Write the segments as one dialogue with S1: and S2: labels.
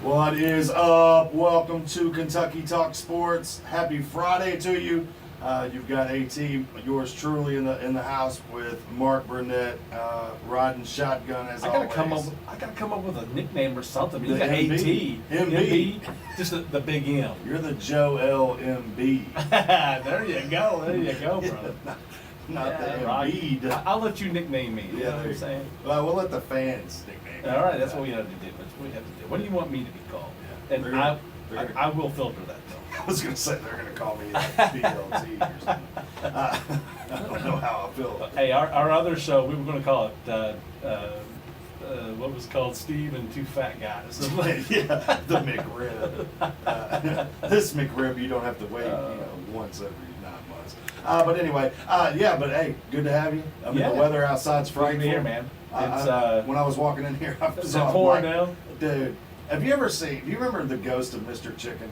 S1: What is up? Welcome to Kentucky Talk Sports. Happy Friday to you. You've got AT, yours truly, in the house with Mark Burnett, riding shotgun as always.
S2: I gotta come up with a nickname or something. You
S1: The
S2: got
S1: MB.
S2: AT, MB, just the big M.
S1: You're the Joel MB.
S2: There you go, brother.
S1: Not the
S2: right.
S1: Embiid.
S2: I'll let you nickname me. You know what
S1: there
S2: I'm
S1: you
S2: saying?
S1: go. Well, we'll let the fans nickname you.
S2: All right, that's what we have to do. That's what we have to do. What do you want me to be called?
S1: Yeah,
S2: And
S1: they're
S2: I
S1: gonna-
S2: I will filter that though.
S1: I was going to say they're going to call me BLT or something. I don't know how I feel.
S2: Hey, our other show, we were going to call it, what was it called, Steve and Two Fat Guys.
S1: Yeah, the McRib. This McRib, you don't have to wait, once every 9 months. But anyway, but hey, good to have you. I mean,
S2: Yeah.
S1: the weather outside's
S2: Good to
S1: frightful.
S2: be here, man.
S1: When I was walking in here, I
S2: Is
S1: saw
S2: it pouring
S1: like,
S2: down?
S1: dude. Do you remember the ghost of Mr. Chicken?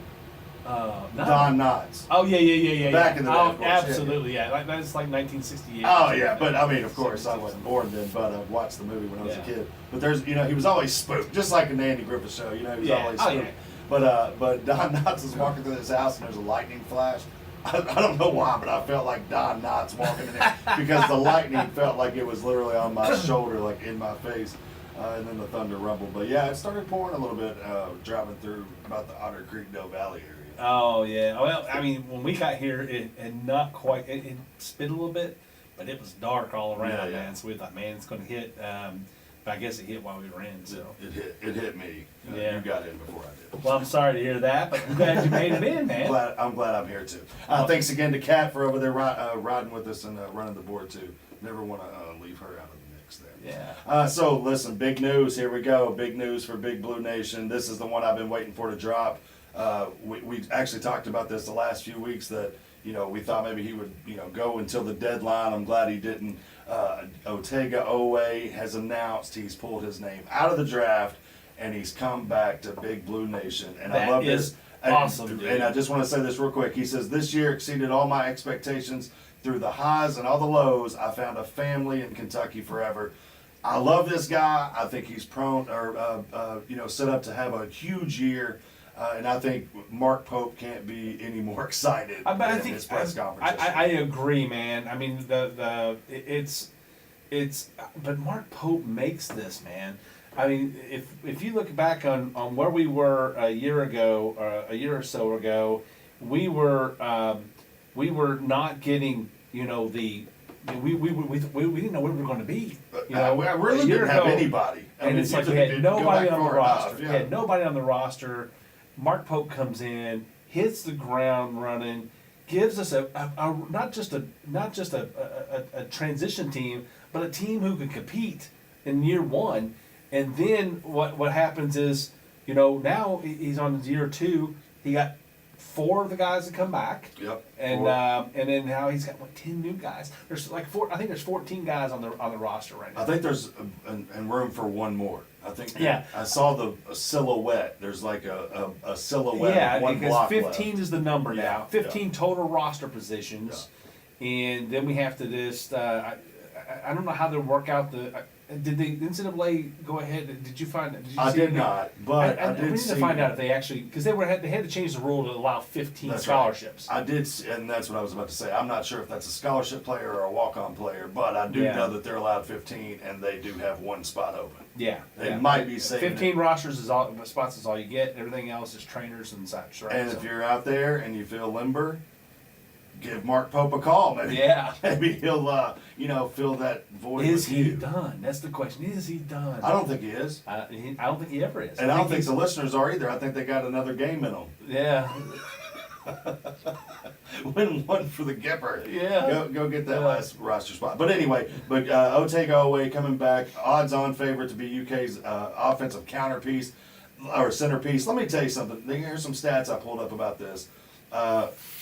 S2: No.
S1: Don Knotts.
S2: Oh yeah.
S1: Back in the day,
S2: Oh,
S1: of course, yeah.
S2: absolutely, yeah. Like that's like 1968.
S1: Oh yeah, but I mean, of course, I wasn't born then, but I watched the movie when I was a
S2: Yeah.
S1: kid. But there's, he was always spooked, just like in the Andy Griffith Show. He was
S2: Yeah.
S1: always
S2: Oh,
S1: spooked.
S2: yeah.
S1: But Don Knotts was walking through his house and there's a lightning flash. I don't know why, but I felt like Don Knotts walking in there because the lightning felt like it was literally on my shoulder, like in my face. And then the thunder rumbled. But yeah, it started pouring a little bit driving through about the Otter Creek Doe Valley area.
S2: Oh yeah. Well, I mean, when we got here, it had not quite. It spit a little bit, but it was dark all around,
S1: Yeah.
S2: man. So we thought, man, it's going to hit. But I guess it hit while we were in. So.
S1: It hit me.
S2: Yeah.
S1: You got in before I did.
S2: Well, I'm sorry to hear that, but I'm glad you made it in, man.
S1: I'm glad I'm here too. Thanks again to Kat for over there riding with us and running the board too. Never want to leave her out of the mix there.
S2: Yeah.
S1: So listen, big news. Here we go. Big news for Big Blue Nation. This is the one I've been waiting for to drop. We actually talked about this the last few weeks that we thought maybe he would go until the deadline. I'm glad he didn't. Otega Oweh has announced he's pulled his name out of the draft and he's come back to Big Blue Nation. And I
S2: That
S1: love
S2: is
S1: this.
S2: awesome, dude.
S1: And I just want to say this real quick. He says, "This year exceeded all my expectations. Through the highs and all the lows, I found a family in Kentucky forever." I love this guy. I think he's set up to have a huge year. And I think Mark Pope can't be any more excited
S2: I
S1: than
S2: think
S1: his press conference.
S2: I agree, man. I mean, but Mark Pope makes this, man. I mean, if you look back on where we were a year ago, or a year or so ago, we were not getting we didn't know where we were going to be.
S1: We really
S2: a year
S1: didn't have
S2: ago,
S1: anybody. I
S2: And
S1: mean,
S2: it's
S1: you
S2: like we
S1: didn't
S2: had
S1: go
S2: nobody
S1: back
S2: on the
S1: far enough,
S2: roster.
S1: yeah.
S2: We had nobody on the roster. Mark Pope comes in, hits the ground running, gives us a not just a transition team, but a team who can compete in year one. And then what happens is, now he's on year two. He got 4 of the guys that come back.
S1: Yep.
S2: And then now he's got 10 new guys. There's like 4. I think there's 14 guys on the roster right now.
S1: I think there's and room for one more. I think.
S2: Yeah.
S1: I saw a silhouette. There's like a silhouette.
S2: Yeah,
S1: of one
S2: because
S1: block
S2: 15
S1: left.
S2: is the number
S1: Yeah,
S2: now. 15 total roster positions, and then we have to just. I don't know how they work out the. Did the NCAA go ahead? Did you find? Did you
S1: I
S2: see
S1: did
S2: any-
S1: not, but I
S2: we
S1: did
S2: need
S1: see.
S2: to find out if they actually because they had to change the rule to allow 15
S1: That's
S2: scholarships.
S1: Right. I did, and that's what I was about to say. I'm not sure if that's a scholarship player or a walk-on player, but I do
S2: Yeah.
S1: know that they're allowed 15, and they do have one spot open.
S2: Yeah,
S1: They
S2: yeah.
S1: might be saving
S2: 15 rosters is all spots is all you get. Everything else is trainers and such, right?
S1: And
S2: So-
S1: if you're out there and you feel limber, give Mark Pope a call. Maybe,
S2: Yeah.
S1: maybe he'll, fill that void.
S2: Is
S1: with
S2: he
S1: you.
S2: done? That's the question. Is he done?
S1: I don't think he is,
S2: I don't think he ever is.
S1: and I don't think
S2: he's-
S1: the listeners are either. I think they got another game in them.
S2: Yeah.
S1: Win one for the Gipper.
S2: Yeah.
S1: Go get that
S2: Yeah.
S1: last roster spot. But anyway, Otega Oweh coming back, odds-on favorite to be UK's offensive counterpiece or centerpiece. Let me tell you something. Here's some stats I pulled up about this.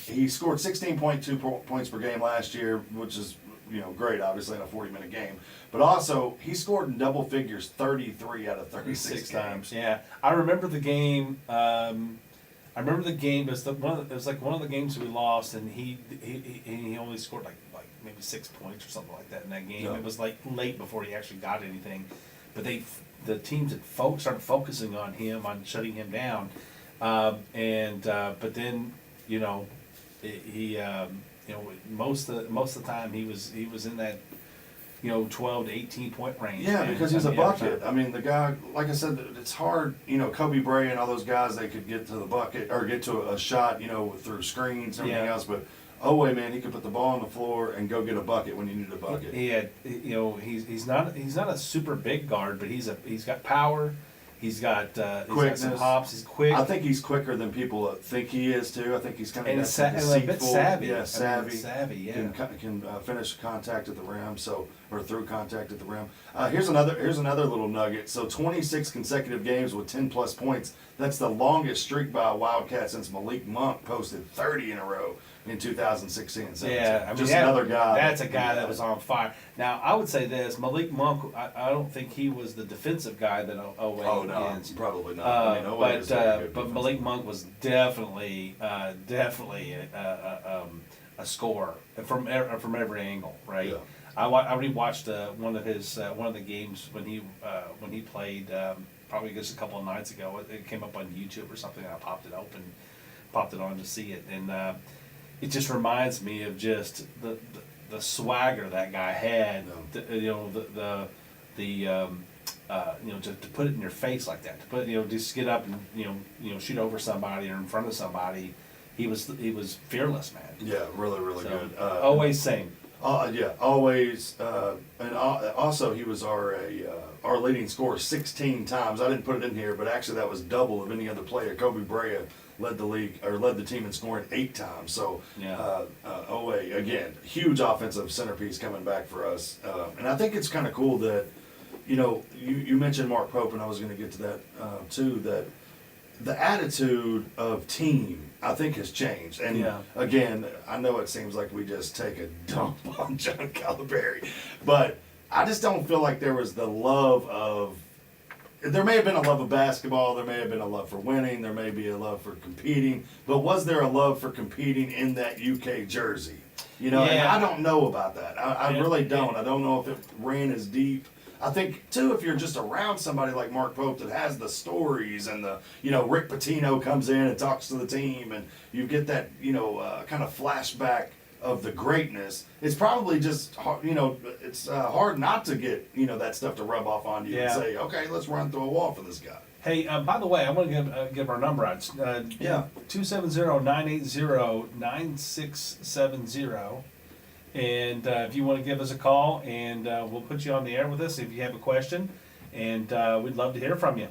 S1: He scored 16.2 points per game last year, which is great, obviously, in a 40-minute game. But also, he scored in double figures 33 out of 36 times.
S2: Yeah, I remember the game. It was like one of the games we lost, and he only scored like maybe 6 points or something like that in that game.
S1: Yeah.
S2: It was like late before he actually got anything, but they the teams had started focusing on him, on shutting him down, but then he most of the time he was in that 12 to 18 point range.
S1: Yeah,
S2: and,
S1: because he's a
S2: every
S1: bucket.
S2: time.
S1: I mean, the guy, like I said, it's hard. Kobe Bryant and all those guys, they could get to the bucket or get to a shot, through screens and everything
S2: Yeah.
S1: else. But Oweh, man, he could put the ball on the floor and go get a bucket when you need a bucket.
S2: He had, he's not a super big guard, but he's got power. He's got some
S1: Quickness.
S2: hops. He's quick.
S1: I think he's quicker than people think he is too. I think he's kind of
S2: and a bit savvy.
S1: Yeah, savvy.
S2: Savvy. Yeah.
S1: Can finish contact at the rim, or through contact at the rim. Here's another little nugget. So 26 consecutive games with 10 plus points. That's the longest streak by a Wildcat since Malik Monk posted 30 in a row in 2016. 17.
S2: Yeah, I mean,
S1: just another guy.
S2: That's a guy that was on fire. Now, I would say this: Malik Monk. I don't think he was the defensive guy that Oweh
S1: Oh no,
S2: is.
S1: probably not. I mean, Oweh is very good
S2: but
S1: defensive.
S2: Malik Monk was definitely a scorer from every angle, right?
S1: Yeah.
S2: I rewatched one of the games when he played probably just a couple of nights ago. It came up on YouTube or something. I popped it on to see it, and it just reminds me of just the swagger that guy had. To put it in your face like that, to put just get up and shoot over somebody or in front of somebody. He was fearless, man.
S1: Yeah, really, really
S2: So,
S1: good.
S2: always same.
S1: Yeah, always. And also, he was our leading scorer 16 times. I didn't put it in here, but actually that was double of any other player. Kobe Bryant led the team in scoring 8 times. So,
S2: Yeah.
S1: Oweh, again, huge offensive centerpiece coming back for us. And I think it's kind of cool that, you mentioned Mark Pope, and I was going to get to that too, that the attitude of team, I think, has changed. And
S2: Yeah.
S1: again, I know it seems like we just take a dump on John Calipari, but I just don't feel like there was the love of. There may have been a love of basketball. There may have been a love for winning. There may be a love for competing. But was there a love for competing in that UK jersey? And
S2: Yeah.
S1: I don't know about that. I
S2: Yeah.
S1: really don't. I don't know if it ran as deep. I think, too, if you're just around somebody like Mark Pope that has the stories and Rick Pitino comes in and talks to the team and you get that, kind of flashback of the greatness, it's probably just, it's hard not to get, that stuff to rub off on you and
S2: Yeah.
S1: say, okay, let's run through a wall for this guy.
S2: Hey, by the way, I'm going to give our number out.
S1: Yeah.
S2: 270-980-9670. And if you want to give us a call, and we'll put you on the air with us if you have a question, and we'd love to hear from you.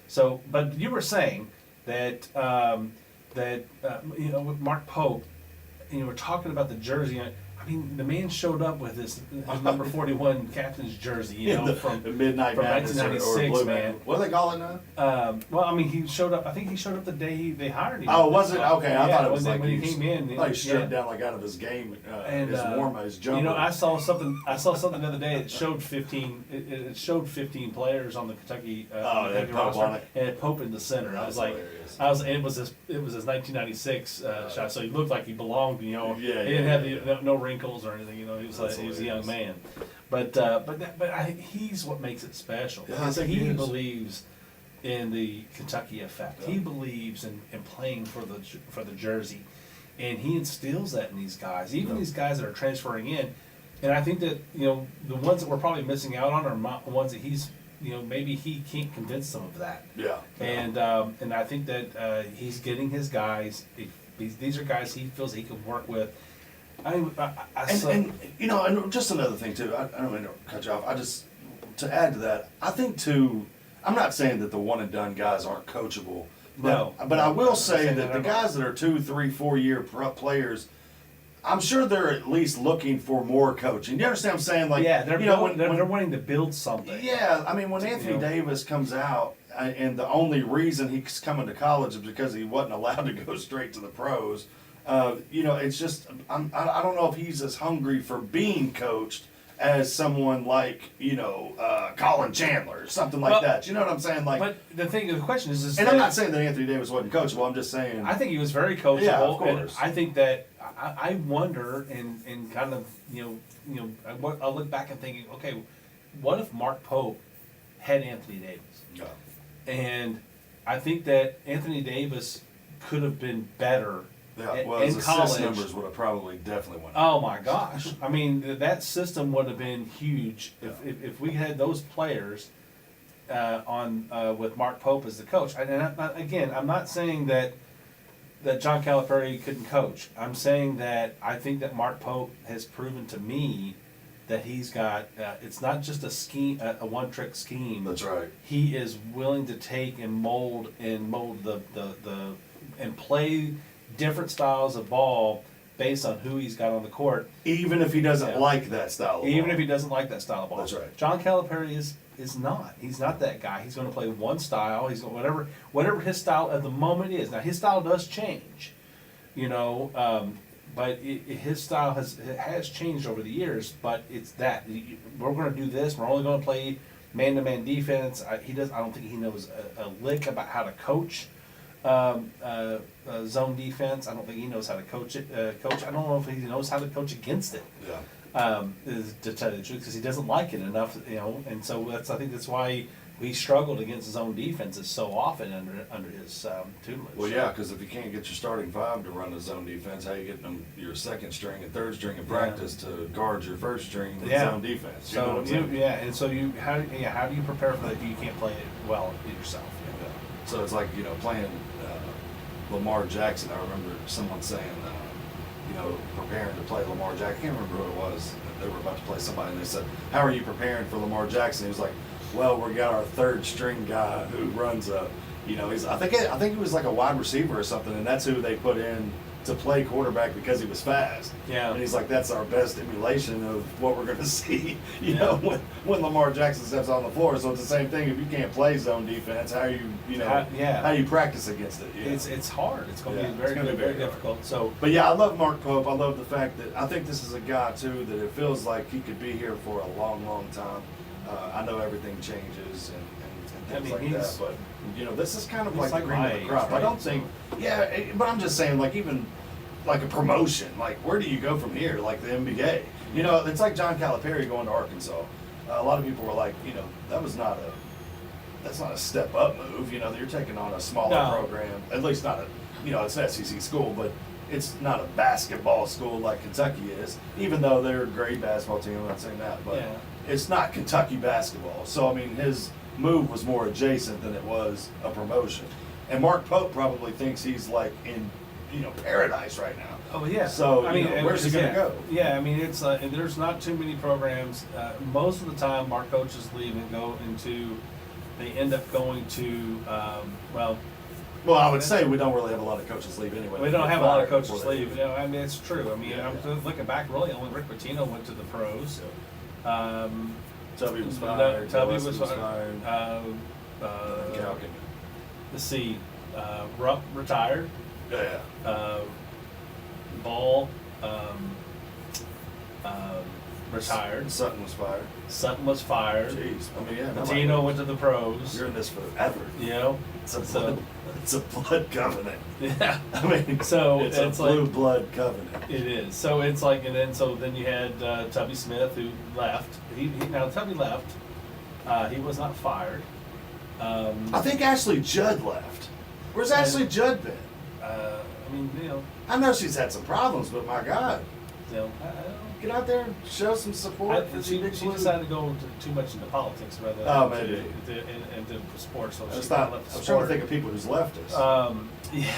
S2: So, but you were saying that with Mark Pope, and you were talking about the jersey. I mean, the man showed up with his number 41 captain's jersey, from
S1: the Midnight
S2: from
S1: Madness or
S2: 1996,
S1: Blue
S2: man.
S1: What do they call it now?
S2: Well, I mean, he showed up. I think he showed up the day they hired him.
S1: Oh, was it? Okay, I thought it was
S2: when
S1: like
S2: when he came in.
S1: I thought he stripped down like out of his game, his jumper.
S2: I saw something the other day. It showed 15. It showed 15 players on the Kentucky,
S1: it had
S2: Kentucky
S1: Pope
S2: roster,
S1: on it.
S2: and it had Pope in the center. I was
S1: That's
S2: like,
S1: hilarious.
S2: it was his 1996 shot, so he looked like he belonged.
S1: Yeah,
S2: he didn't
S1: yeah,
S2: have
S1: yeah.
S2: no wrinkles or anything. He was
S1: That's
S2: he was a young
S1: hilarious.
S2: man. He's what makes it special.
S1: Yeah, I
S2: because
S1: think
S2: he
S1: he is.
S2: believes in the Kentucky effect.
S1: Yeah.
S2: He believes in playing for the jersey, and he instills that in these guys. Even
S1: Yeah.
S2: these guys that are transferring in, and I think that the ones that we're probably missing out on are ones that he's maybe he can't convince them of that.
S1: Yeah.
S2: And I think that he's getting his guys. These are guys he feels he can work with. And
S1: just another thing too. I don't mean to cut you off. To add to that, I think too. I'm not saying that the one and done guys aren't coachable. But I will
S2: I'm
S1: say
S2: saying
S1: that the
S2: I'm
S1: guys that are 2, 3, 4 year players, I'm sure they're at least looking for more coaching. You understand what I'm saying? Like,
S2: they're
S1: when
S2: they're wanting to build something.
S1: yeah, I mean, when Anthony
S2: know.
S1: Davis comes out, and the only reason he's coming to college is because he wasn't allowed to go straight to the pros. It's just I don't know if he's as hungry for being coached as someone like Colin Chandler or something like
S2: Well,
S1: that. You know what I'm saying? Like,
S2: But the question is
S1: and I'm not saying that Anthony Davis wasn't coachable. I'm just saying.
S2: I think he was very coachable.
S1: Yeah, of course.
S2: And I think that I wonder and kind of I'll look back and thinking, okay, what if Mark Pope had Anthony Davis.
S1: Yeah.
S2: And I think that Anthony Davis could have been better
S1: Yeah, well,
S2: in
S1: his assist
S2: college.
S1: numbers would have probably definitely went up.
S2: Oh my gosh! I mean, that system would have been huge if we had those players with Mark Pope as the coach. Again, I'm not saying that John Calipari couldn't coach. I'm saying that I think that Mark Pope has proven to me that he's got. It's not just a scheme, a one-trick scheme.
S1: That's right.
S2: He is willing to take and mold the and play different styles of ball based on who he's got on the court.
S1: Even if he doesn't
S2: Yeah.
S1: like that style of
S2: Even
S1: ball.
S2: if he doesn't like that style of ball.
S1: That's right.
S2: John Calipari is not. He's not that guy. He's going to play one style. He's going whatever his style at the moment is. Now his style does change, but his style has changed over the years. But it's that we're going to do this. We're only going to play man-to-man defense. I don't think he knows a lick about how to coach zone defense. I don't think he knows how to coach it. I don't know if he knows how to coach against it.
S1: Yeah.
S2: Is to tell you the truth, because he doesn't like it enough, and so I think that's why we struggled against zone defenses so often under his tutelage.
S1: Well, yeah, because if you can't get your starting five to run the zone defense, how you get them your second string and third string in practice to guard your first string with zone defense? You know what I'm saying?
S2: And so how do you prepare for that if you can't play it well yourself?
S1: Yeah. So it's like playing Lamar Jackson. I remember someone saying, preparing to play Lamar Jackson. I can't remember who it was. They were about to play somebody, and they said, "How are you preparing for Lamar Jackson?" He was like, "Well, we got our third string guy who runs I think he was like a wide receiver or something, and that's who they put in to play quarterback because he was fast."
S2: Yeah.
S1: And he's like, "That's our best emulation of what we're going to see, when Lamar Jackson steps on the floor." So it's the same thing. If you can't play zone defense, how you how you practice against it? Yeah.
S2: It's hard. It's going to
S1: Yeah,
S2: be
S1: it's
S2: very
S1: gonna be
S2: very
S1: very
S2: difficult. So.
S1: But yeah, I love Mark Pope. I love the fact that I think this is a guy too that it feels like he could be here for a long, long time. I know everything changes and things like that, but this is kind of like the
S2: like
S1: cream
S2: my
S1: of the
S2: age,
S1: crop. I
S2: right?
S1: don't think, but I'm just saying, like even like a promotion, like where do you go from here? Like the NBA, it's like John Calipari going to Arkansas. A lot of people were like, that's not a step up move. You're taking on a smaller program, at least not it's an SEC school, but it's not a basketball school like Kentucky is, even though they're a great basketball team. I'm not saying that, but it's not Kentucky basketball. So, I mean, his move was more adjacent than it was a promotion. And Mark Pope probably thinks he's like in, paradise right now.
S2: Oh yeah.
S1: So, where's he going to
S2: yeah.
S1: go?
S2: Yeah, I mean, it's there's not too many programs. Most of the time, our coaches leave and they end up going to,
S1: Well, I would say we don't really have a lot of coaches leave anyway.
S2: we don't have a lot of coaches
S1: Before they
S2: leave. I mean, it's true. I mean,
S1: Yeah,
S2: I'm looking back, really, only Rick Pitino went to the pros.
S1: Tubby was fired.
S2: Tubby
S1: Gillespie
S2: was fired.
S1: Calkin.
S2: Let's see, Rupp retired.
S1: Yeah.
S2: Ball retired.
S1: Sutton was fired.
S2: Sutton was fired.
S1: Jeez. I mean, yeah.
S2: Patino went to the pros.
S1: You're in this forever. It's a blood covenant.
S2: Yeah.
S1: I mean,
S2: So
S1: it's
S2: it's
S1: a
S2: like-
S1: blue blood covenant.
S2: It is. So it's like, and then you had Tubby Smith who left. Now Tubby left. He was not fired.
S1: I think Ashley Judd left. Where's
S2: And-
S1: Ashley Judd been?
S2: I mean,
S1: I know she's had some problems, but my God,
S2: I don't.
S1: get out there and show some support for
S2: She
S1: Big Blue.
S2: decided to go too much into politics rather than
S1: Oh, maybe.
S2: into sports. So
S1: I
S2: she
S1: was
S2: kinda
S1: not,
S2: left the
S1: I'm trying to
S2: sport.
S1: think of people who's left us.
S2: Yeah.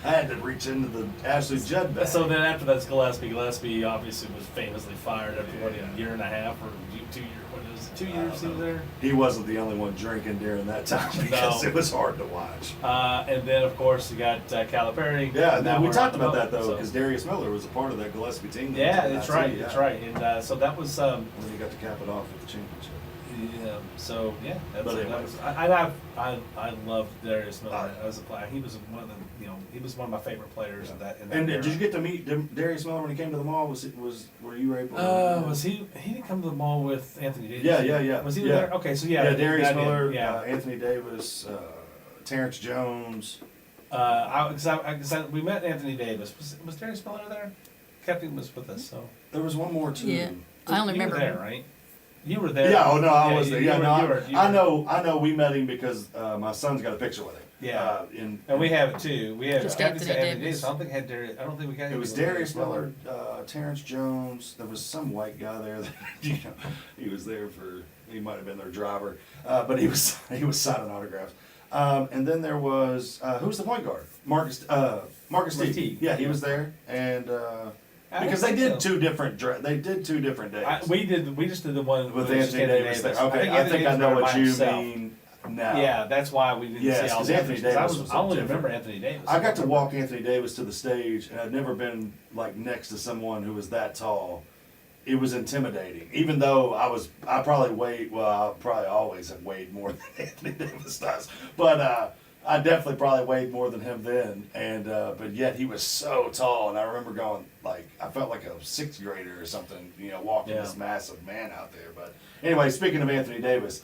S1: I had to reach into the Ashley Judd bag.
S2: So then after that's Gillespie. Gillespie obviously was famously fired after
S1: Yeah.
S2: a year and a half or 2 years. What is it? 2
S1: I
S2: years he
S1: don't
S2: was
S1: know.
S2: there.
S1: He wasn't the only one drinking during that time because
S2: No.
S1: it was hard to watch.
S2: And then of course you got Calipari.
S1: Yeah,
S2: Now
S1: we
S2: we're
S1: talked
S2: on
S1: about
S2: the
S1: that though,
S2: boat, so-
S1: because Darius Miller was a part of that Gillespie team.
S2: Yeah, that's right.
S1: Yeah.
S2: That's right. And so that was.
S1: And then he got to cap it off with the championship.
S2: Yeah. So yeah, that's
S1: But
S2: that
S1: anyway.
S2: was, I loved Darius Miller as a player. He was one of the he was one of my favorite players in that.
S1: And
S2: era.
S1: did you get to meet Darius Miller when he came to the mall? Were you able?
S2: Was he didn't come to the mall with Anthony Davis?
S1: Yeah.
S2: Was he
S1: Yeah.
S2: there? Okay, so yeah.
S1: Yeah, Darius
S2: I did,
S1: Miller,
S2: Yeah.
S1: Anthony Davis, Terrence Jones.
S2: We met Anthony Davis. Was Darius Miller there? Captain was with us, so.
S1: There was one more too.
S3: Yeah. I only
S2: You were
S3: remember.
S2: there, right? You were there.
S1: Yeah, oh no, I
S2: Yeah,
S1: was
S2: you-
S1: there.
S2: you
S1: Yeah,
S2: were-
S1: no,
S2: you were- you
S1: I
S2: were-
S1: know. We met him because my son's got a picture with him.
S2: Yeah.
S1: In,
S2: And we have it too. We have
S3: Just
S2: I think it's
S3: Anthony
S2: Anthony
S3: Davis.
S2: I don't think it had Darius. I don't think we got.
S1: it was
S2: anyone with
S1: Darius Miller, Terrence Jones. There was some white guy there. That, he was there for. He might have been their driver, but he was signing autographs. And then there was who's the point guard? Marcus Teague.
S2: Teague.
S1: Yeah, he was there, and
S2: I
S1: because
S2: don't
S1: they
S2: think
S1: did
S2: so.
S1: They did two different days.
S2: We just did the one
S1: with
S2: just
S1: Anthony Davis there. Okay, I think I know what you mean now.
S2: Yeah, that's why we didn't
S1: Yes,
S2: see all
S1: 'cause
S2: the
S1: Anthony
S2: others, 'cause
S1: Davis was
S2: I only
S1: different.
S2: remember Anthony Davis.
S1: I got to walk Anthony Davis to the stage, and I'd never been like next to someone who was that tall. It was intimidating, even though I probably always have weighed more than Anthony Davis does, but I definitely probably weighed more than him then, and but yet he was so tall, and I remember going like I felt like a sixth grader or something, walking this massive man out there. But anyway, speaking of Anthony Davis,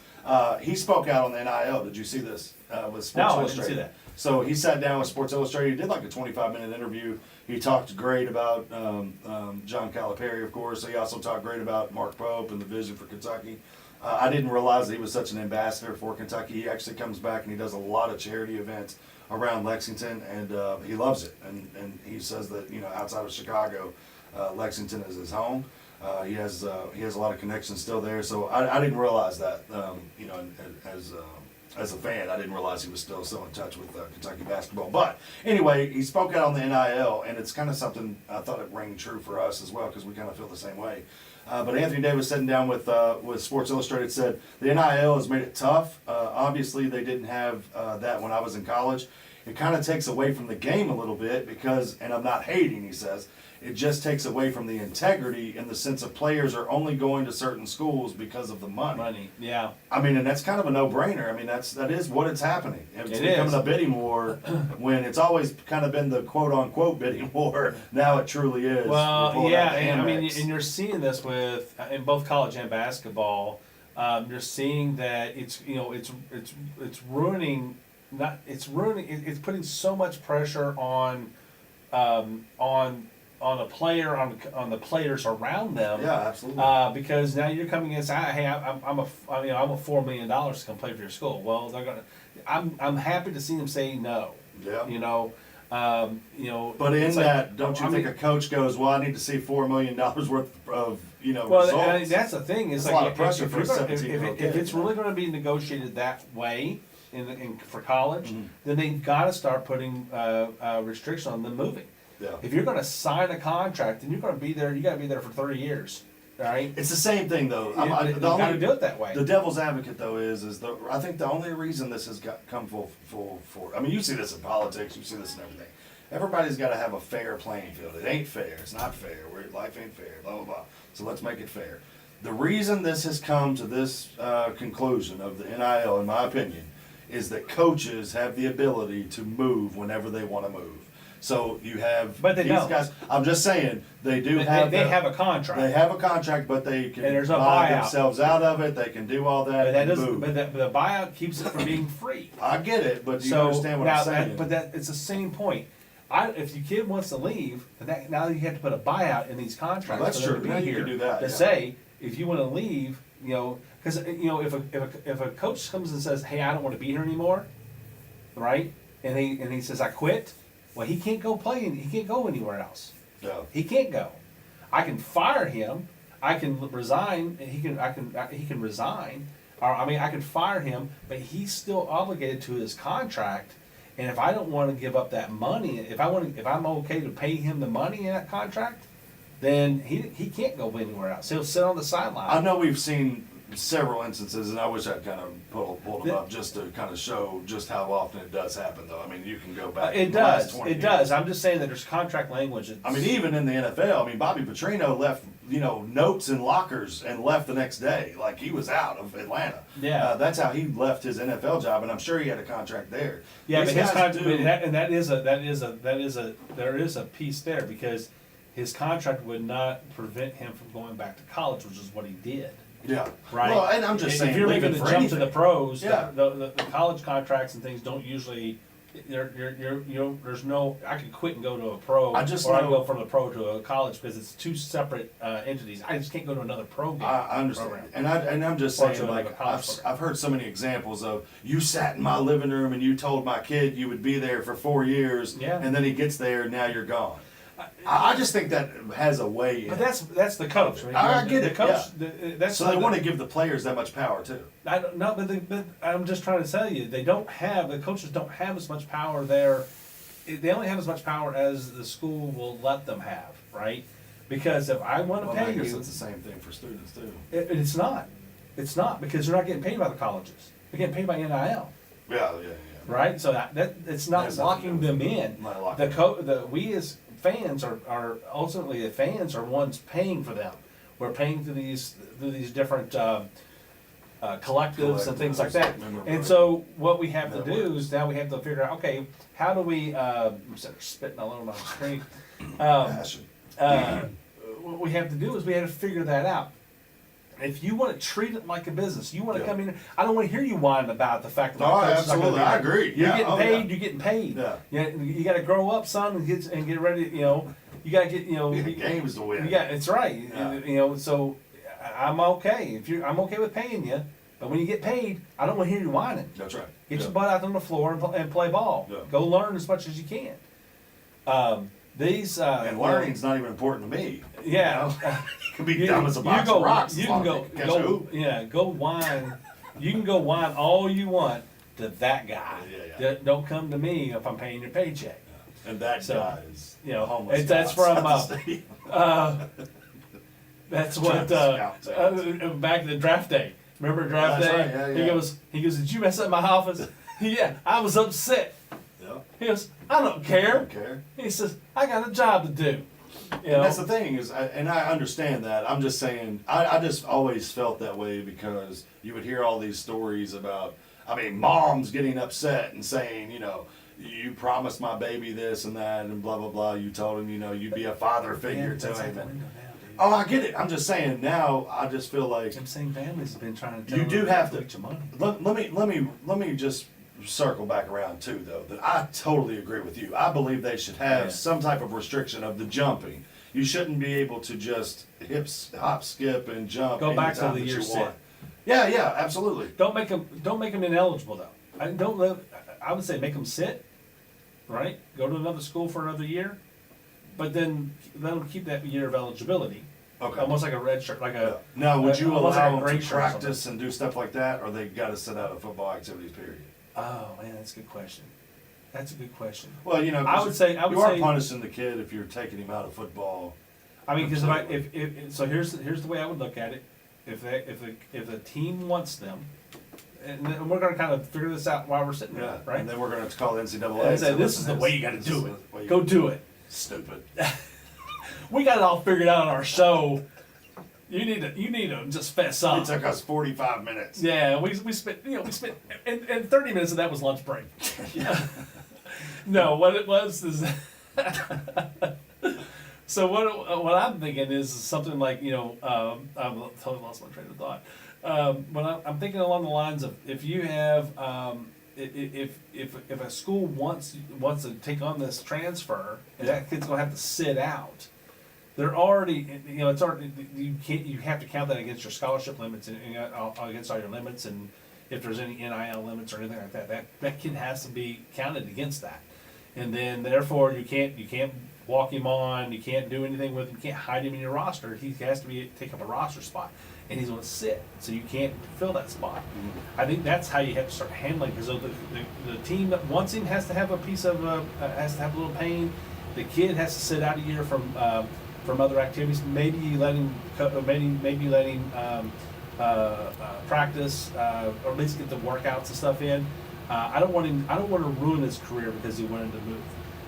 S1: he spoke out on the NIL. Did you see this with Sports
S2: No, I didn't
S1: Illustrated?
S2: see that.
S1: So he sat down with Sports Illustrated. He did like a 25-minute interview. He talked great about John Calipari, of course. He also talked great about Mark Pope and the vision for Kentucky. I didn't realize that he was such an ambassador for Kentucky. He actually comes back and he does a lot of charity events around Lexington, and he loves it. And he says that outside of Chicago, Lexington is his home. He has a lot of connections still there. So I didn't realize that. As a fan, I didn't realize he was still so in touch with Kentucky basketball. But anyway, he spoke out on the NIL, and it's kind of something I thought it rang true for us as well because we kind of feel the same way. But Anthony Davis sitting down with Sports Illustrated said the NIL has made it tough. Obviously, they didn't have that when I was in college. It kind of takes away from the game a little bit because, and I'm not hating, he says, it just takes away from the integrity in the sense of players are only going to certain schools because of the money.
S2: Yeah.
S1: I mean, and that's kind of a no-brainer. I mean, that is what it's happening. It's
S2: It
S1: becoming
S2: is.
S1: a bidding war when it's always kind of been the quote-unquote bidding war. Now it truly is. We're
S2: Well,
S1: pulling
S2: yeah,
S1: out the
S2: and I mean,
S1: Amex.
S2: and you're seeing this with in both college and basketball. You're seeing that it's ruining. It's putting so much pressure on a player on the players around them.
S1: Yeah, absolutely.
S2: Because now you're coming in and saying, hey, I'm a $4 million to come play for your school. Well, they're gonna. I'm happy to see them say no.
S1: Yeah.
S2: But
S1: in
S2: it's
S1: that, don't you
S2: I
S1: think
S2: mean,
S1: a coach goes, well, I need to see $4 million worth of
S2: well,
S1: results?
S2: that's the thing. Is
S1: That's a
S2: like
S1: lot of pressure
S2: if
S1: for a
S2: you're gonna-
S1: 17-year-old
S2: if
S1: kid,
S2: it's
S1: you know?
S2: really going to be negotiated that way for college, then they got to start putting restrictions on them moving.
S1: Yeah.
S2: If you're going to sign a contract, then you're going to be there. You got to be there for 30 years. All right.
S1: It's the same thing, though.
S2: You got to do it that way.
S1: The devil's advocate, though, I think the only reason this has come full. I mean, you see this in politics, you see this in everything. Everybody's got to have a fair playing field. It ain't fair. It's not fair. Life ain't fair. Blah blah blah. So let's make it fair. The reason this has come to this conclusion of the NIL, in my opinion, is that coaches have the ability to move whenever they want to move. So you have
S2: But they
S1: these
S2: don't.
S1: guys. I'm just saying they do
S2: They
S1: have.
S2: have a contract.
S1: They have a contract, but they can
S2: And there's a
S1: buy
S2: buyout.
S1: themselves out of it. They can do all that.
S2: but that
S1: and
S2: doesn't.
S1: move.
S2: But the buyout keeps it from being free.
S1: I get it, but do you
S2: So
S1: understand what
S2: now,
S1: I'm saying?
S2: it's the same point. If your kid wants to leave, now you have to put a buyout in these contracts.
S1: Well, that's
S2: for them
S1: true.
S2: to be
S1: Now you
S2: here
S1: can do that,
S2: to
S1: yeah.
S2: say if you want to leave, because if a coach comes and says, "Hey, I don't want to be here anymore," right? And he says, "I quit." Well, he can't go play. He can't go anywhere else.
S1: No.
S2: He can't go. I can fire him. I can resign. And he can resign. Or I can fire him, but he's still obligated to his contract. And if I don't want to give up that money, if I'm okay to pay him the money in that contract, then he can't go anywhere else. He'll sit on the sideline.
S1: I know we've seen several instances, and I wish I'd kind of pulled them up just to kind of show just how often it does happen, though. I mean, you can go back.
S2: It
S1: the last
S2: does.
S1: 20
S2: It
S1: years.
S2: does. I'm just saying that there's contract language.
S1: I mean, even in the NFL, Bobby Petrino left, notes in lockers and left the next day. Like, he was out of Atlanta.
S2: Yeah.
S1: That's how he left his NFL job, and I'm sure he had a contract there.
S2: Yeah,
S1: These
S2: but his
S1: guys
S2: contract,
S1: do-
S2: there is a piece there because his contract would not prevent him from going back to college, which is what he did.
S1: Yeah.
S2: Right.
S1: Well, and I'm just saying,
S2: if you're
S1: leaving
S2: looking to
S1: for
S2: jump to
S1: anything.
S2: the pros,
S1: Yeah.
S2: the college contracts and things don't usually there's no, I could quit and go to a pro,
S1: I just
S2: or I can
S1: know-
S2: go from a pro to a college, because it's two separate entities. I just can't go to another pro game.
S1: I understand,
S2: program.
S1: and I'm just
S2: Or to
S1: saying,
S2: another
S1: like,
S2: college program.
S1: I've heard so many examples of, you sat in my living room and you told my kid you would be there for 4 years,
S2: Yeah.
S1: and then he gets there and now you're gone. I just think that has a way in.
S2: But that's the coach.
S1: I get
S2: the
S1: it,
S2: coach.
S1: yeah.
S2: That's
S1: So they
S2: not
S1: want
S2: the-
S1: to give the players that much power too.
S2: I don't know, but I'm just trying to tell you, the coaches don't have as much power there. They only have as much power as the school will let them have, right? Because if I want to
S1: Well, I
S2: pay
S1: guess
S2: you,
S1: it's the same thing for students too.
S2: it's not. It's not, because they're not getting paid by the colleges. They're getting paid by NIL,
S1: Yeah.
S2: right? So that it's not
S1: Has nothing to
S2: locking
S1: do with
S2: them
S1: it.
S2: in.
S1: Not locking
S2: We as fans are ultimately, the fans are ones paying for them. We're paying through these different collectives and things like that.
S1: Memorabilia.
S2: And so what we have to
S1: That
S2: do
S1: works.
S2: is now we have to figure out, okay, how do we, instead of spitting all over my screen,
S1: Passion.
S2: what we have to do is we have to figure that out. If you want to treat it like a business, you want to
S1: Yeah.
S2: come in. I don't want to hear you whine about the fact that
S1: No,
S2: my coach is not gonna
S1: absolutely.
S2: be
S1: I
S2: there.
S1: agree.
S2: You're
S1: Yeah.
S2: getting
S1: Oh,
S2: paid.
S1: yeah.
S2: You're getting paid.
S1: Yeah.
S2: You got to grow up, son, and get ready. You know, you got to get. You know,
S1: We got games to win.
S2: Yeah, it's right.
S1: Yeah.
S2: You know, so I'm okay. I'm okay with paying you, but when you get paid, I don't want to hear you whining.
S1: That's right.
S2: Get
S1: Yeah.
S2: your butt out on the floor and play ball.
S1: Yeah.
S2: Go learn as much as you can. These
S1: And learning's not even important to me.
S2: yeah.
S1: You can be dumb as a box of rocks.
S2: You
S1: as
S2: can
S1: long
S2: go,
S1: as you catch a
S2: go
S1: hoop.
S2: yeah, go whine. You can go whine all you want to that guy.
S1: Yeah.
S2: Don't come to me if I'm paying your paycheck.
S1: And that
S2: So,
S1: guy is
S2: you know,
S1: homeless.
S2: that's
S1: guy
S2: from,
S1: outside the stadium.
S2: That's what back in the draft day. Remember draft
S1: That's
S2: day?
S1: right, yeah, yeah.
S2: He goes, did you mess up my office? Yeah, I was upset.
S1: Yeah.
S2: He goes, I don't care.
S1: Don't care.
S2: He says, I got a job to do. You know?
S1: And that's the thing is, and I understand that. I'm just saying, I just always felt that way because you would hear all these stories about, I mean, moms getting upset and saying, you know, you promised my baby this and that and blah, blah, blah. You told him, you know, you'd be a father figure to
S2: that's out
S1: him.
S2: the
S1: And,
S2: window now, dude.
S1: oh, I get it. I'm just saying now, I just feel like,
S2: Them same families have been trying to tell
S1: You
S2: them
S1: do have to-
S2: get your money.
S1: let me just circle back around too, though, that I totally agree with you. I believe they should have
S2: Yeah.
S1: some type of restriction of the jumping. You shouldn't be able to just hop, skip, and jump.
S2: Go back to
S1: anytime
S2: the
S1: that
S2: year
S1: you
S2: sit.
S1: want. Yeah, absolutely.
S2: Don't make them ineligible though. I would say make them sit, right? Go to another school for another year, but then let them keep that year of eligibility,
S1: Okay.
S2: almost like a red shirt, like a.
S1: Now, would you
S2: almost like a
S1: allow them
S2: gray
S1: to
S2: shirt or something.
S1: practice and do stuff like that, or they got to sit out of football activities? Period.
S2: Oh man, that's a good question. That's a good question.
S1: Well, you know,
S2: I would say
S1: you are
S2: say-
S1: punishing the kid if you're taking him out of football.
S2: I mean, because
S1: Absolutely.
S2: if so, here's the way I would look at it. If the team wants them, and then we're gonna kind of figure this out while we're sitting
S1: Yeah,
S2: there, right?
S1: And then we're going to call the NCAA.
S2: And
S1: and
S2: say, this
S1: listen,
S2: is the way you got to
S1: this
S2: do
S1: is
S2: it.
S1: the way you-
S2: Go do it.
S1: Stupid.
S2: We got it all figured out on our show. You need to just fess up.
S1: It took us 45 minutes.
S2: Yeah, we spent and 30 minutes of that was lunch break. No, what it was is so what I'm thinking is something like, you know, I've totally lost my train of thought. But I'm thinking along the lines of if you have if a school wants to take on this transfer and that kid's gonna have to sit out. They're already, you know, it's already, you have to count that against your scholarship limits and against all your limits, and if there's any NIL limits or anything like that kid has to be counted against that. And then therefore you can't walk him on, you can't do anything with him, you can't hide him in your roster. He has to take up a roster spot, and he's going to sit, so you can't fill that spot. I think that's how you have to start handling, because the team that wants him has to have a piece of has to have a little pain. The kid has to sit out a year from other activities. Maybe you let him practice, or at least get the workouts and stuff in. I don't want to ruin his career because he wanted to move.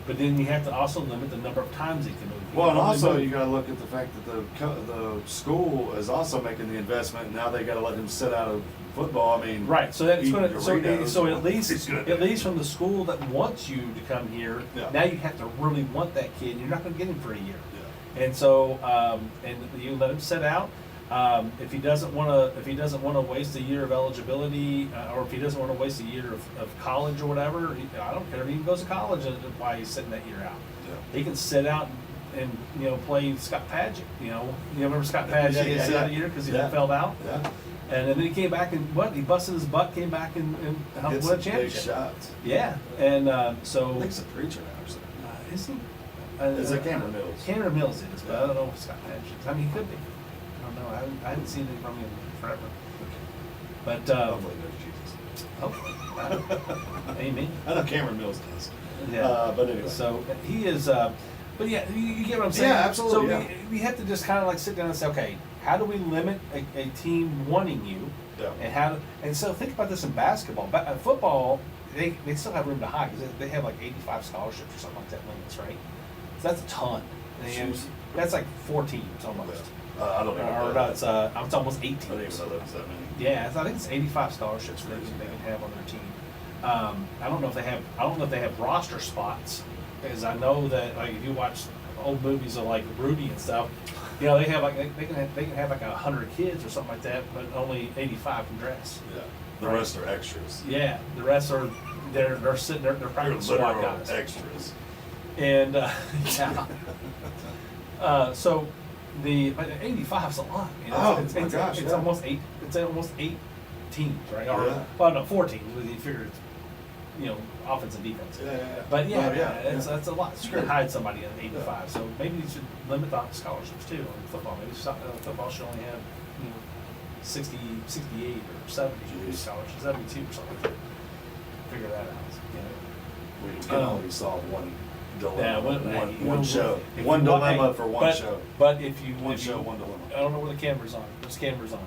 S2: But then you have to also limit the number of times he can move. He
S1: Well,
S2: can
S1: and
S2: only
S1: also
S2: move-
S1: you got to look at the fact that the school is also making the investment. And now they got to let him sit out of football. I mean,
S2: right. So that's
S1: eat
S2: going
S1: Doritos.
S2: so at
S1: He's gonna do
S2: least from the school that wants you to come here.
S1: Yeah.
S2: Now you have to really want that kid. You're not going to get him for a year.
S1: Yeah.
S2: And so, and you let him sit out. If he doesn't want to waste a year of eligibility, or if he doesn't want to waste a year of college or whatever, I don't care if he even goes to college and why he's sitting that year out.
S1: Yeah.
S2: He can sit out and play Scott Padgett. You remember Scott Padgett?
S1: Yeah,
S2: He
S1: yeah,
S2: sit
S1: yeah.
S2: out a year because he
S1: Yeah.
S2: fell out.
S1: Yeah.
S2: And then he came back and he busted his butt, came back and helped
S1: Hit
S2: win a
S1: some big
S2: championship.
S1: shots.
S2: Yeah, and
S1: I
S2: so
S1: think he's a preacher now or something.
S2: is he?
S1: Is it Cameron Mills?
S2: Cameron Mills is, but I don't know if Scott Padgett is. I mean, he could be. I don't know. I haven't seen anything from him forever. But
S1: Hopefully there's Jesus.
S2: hopefully, amen.
S1: I know Cameron Mills does.
S2: Yeah.
S1: But anyway.
S2: So he is. But yeah, you get what I'm saying.
S1: Yeah, absolutely,
S2: So
S1: yeah.
S2: we have to just kind of like sit down and say, okay, how do we limit a team wanting you?
S1: Yeah.
S2: And so think about this in basketball. Football, they still have room to hide because they have like 85 scholarships or something like that limits, right? So that's a ton. And
S1: Jeez.
S2: that's like 4 teams almost.
S1: I don't even
S2: Or
S1: know.
S2: no, it's almost 8 teams.
S1: I didn't even know there was that many.
S2: Yeah, I think it's 85 scholarships they can have on their team. I don't know if they have roster spots, because I know that like if you watch old movies of like Rudy and stuff, they have like they can have like 100 kids or something like that, but only 85 can dress.
S1: Yeah. The
S2: Right.
S1: rest are extras.
S2: Yeah, the rest are they're sitting they're
S1: They're
S2: practicing SWAT
S1: literal
S2: guys.
S1: extras.
S2: And yeah. So but 85 is a lot.
S1: Oh, my gosh,
S2: It's
S1: yeah.
S2: almost 8. It's almost 8 teams, right? Or
S1: Yeah.
S2: well, no, 4 teams. When you figure it's offense and defense.
S1: Yeah, yeah, yeah.
S2: But yeah,
S1: Oh, yeah,
S2: that's a lot. You
S1: Sure.
S2: can hide somebody at 85. So maybe you should limit the scholarships too in football. Maybe football should only have 60, 68 or 70
S1: Jeez.
S2: scholarships, 72 or something like that. Figure that out.
S1: We can only solve one dilemma.
S2: Yeah,
S1: one show.
S2: if
S1: One
S2: you want-
S1: dilemma
S2: hey,
S1: for one
S2: but-
S1: show.
S2: But if you
S1: One
S2: if
S1: show,
S2: you-
S1: one dilemma.
S2: I don't know where the camera's on. There's cameras on.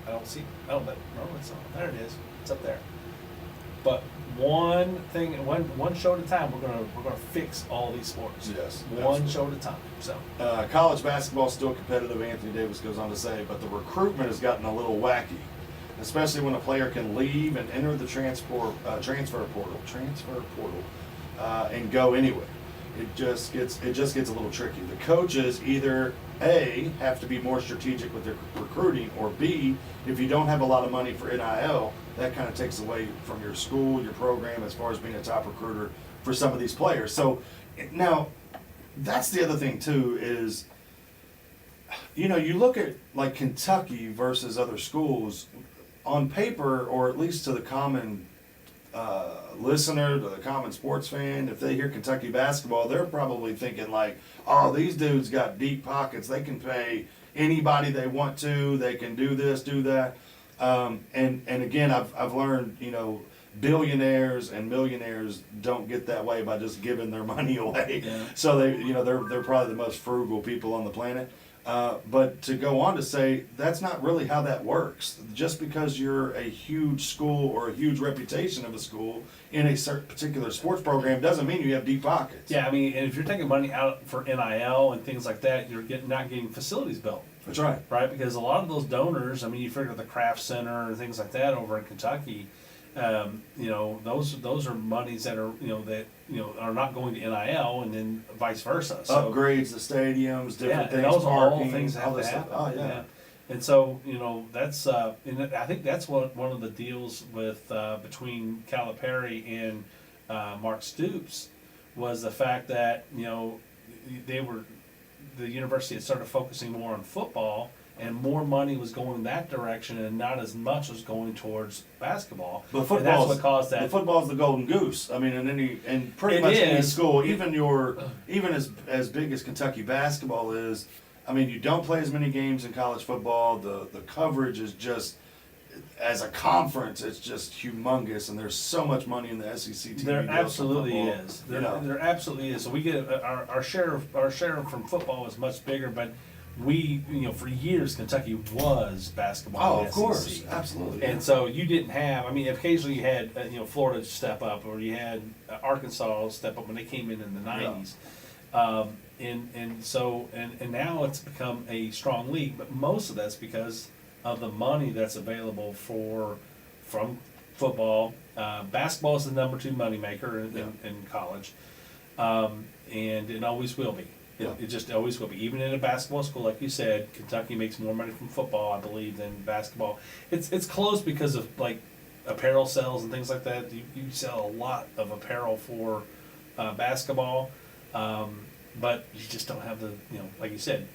S2: I don't see. Oh, no, it's on. There it is. It's up there. But one thing, one show at a time, we're gonna fix all these sports.
S1: Yes,
S2: One
S1: absolutely.
S2: show at a time. So
S1: College basketball is still competitive, Anthony Davis goes on to say, but the recruitment has gotten a little wacky, especially when a player can leave and enter the transfer portal, and go anywhere. It just gets a little tricky. The coaches either A, have to be more strategic with their recruiting, or B, if you don't have a lot of money for NIL, that kind of takes away from your school, your program, as far as being a top recruiter for some of these players. So now, that's the other thing too is, you look at like Kentucky versus other schools on paper, or at least to the common listener, to the common sports fan, if they hear Kentucky basketball, they're probably thinking like, oh, these dudes got deep pockets. They can pay anybody they want to. They can do this, do that. And again, I've learned, billionaires and millionaires don't get that way by just giving their money away.
S2: Yeah.
S1: So they're probably the most frugal people on the planet. But to go on to say that's not really how that works. Just because you're a huge school or a huge reputation of a school in a certain particular sports program doesn't mean you have deep pockets.
S2: yeah, I mean, and if you're taking money out for NIL and things like that, you're not getting facilities built.
S1: That's right.
S2: Right, because a lot of those donors, I mean, you figure the Kraft Center and things like that over in Kentucky, those are monies that are are not going to NIL, and then vice versa. So,
S1: Upgrades the stadiums, different
S2: and
S1: things,
S2: those are all
S1: parking,
S2: things that have
S1: all
S2: to
S1: this stuff.
S2: happen.
S1: Oh yeah.
S2: And so that's and I think that's one of the deals with between Calipari and Mark Stoops was the fact that the university had started focusing more on football, and more money was going in that direction, and not as much was going towards basketball.
S1: But
S2: and that's what caused that.
S1: The football's the golden goose. I mean, in pretty
S2: It
S1: much any
S2: is.
S1: school, even as big as Kentucky basketball is, I mean, you don't play as many games in college football. The coverage is just, as a conference, it's just humongous, and there's so much money in the SEC TV.
S2: There
S1: deals for
S2: absolutely
S1: football,
S2: is.
S1: you know.
S2: There absolutely is. So we get our share from football is much bigger, but we for years Kentucky was basketball.
S1: Oh,
S2: in the
S1: of course,
S2: SEC.
S1: absolutely.
S2: And so you didn't have. I mean, occasionally you had Florida step up, or you had Arkansas step up when they came in the '90s. And now it's become a strong league, but most of that's because of the money that's available from football. Basketball is the number 2 moneymaker in college, and it always will be.
S1: Yeah.
S2: It just always will be. Even in a basketball school, like you said, Kentucky makes more money from football, I believe, than basketball. It's close because of like apparel sales and things like that. You sell a lot of apparel for basketball, but you just don't have the, like you said,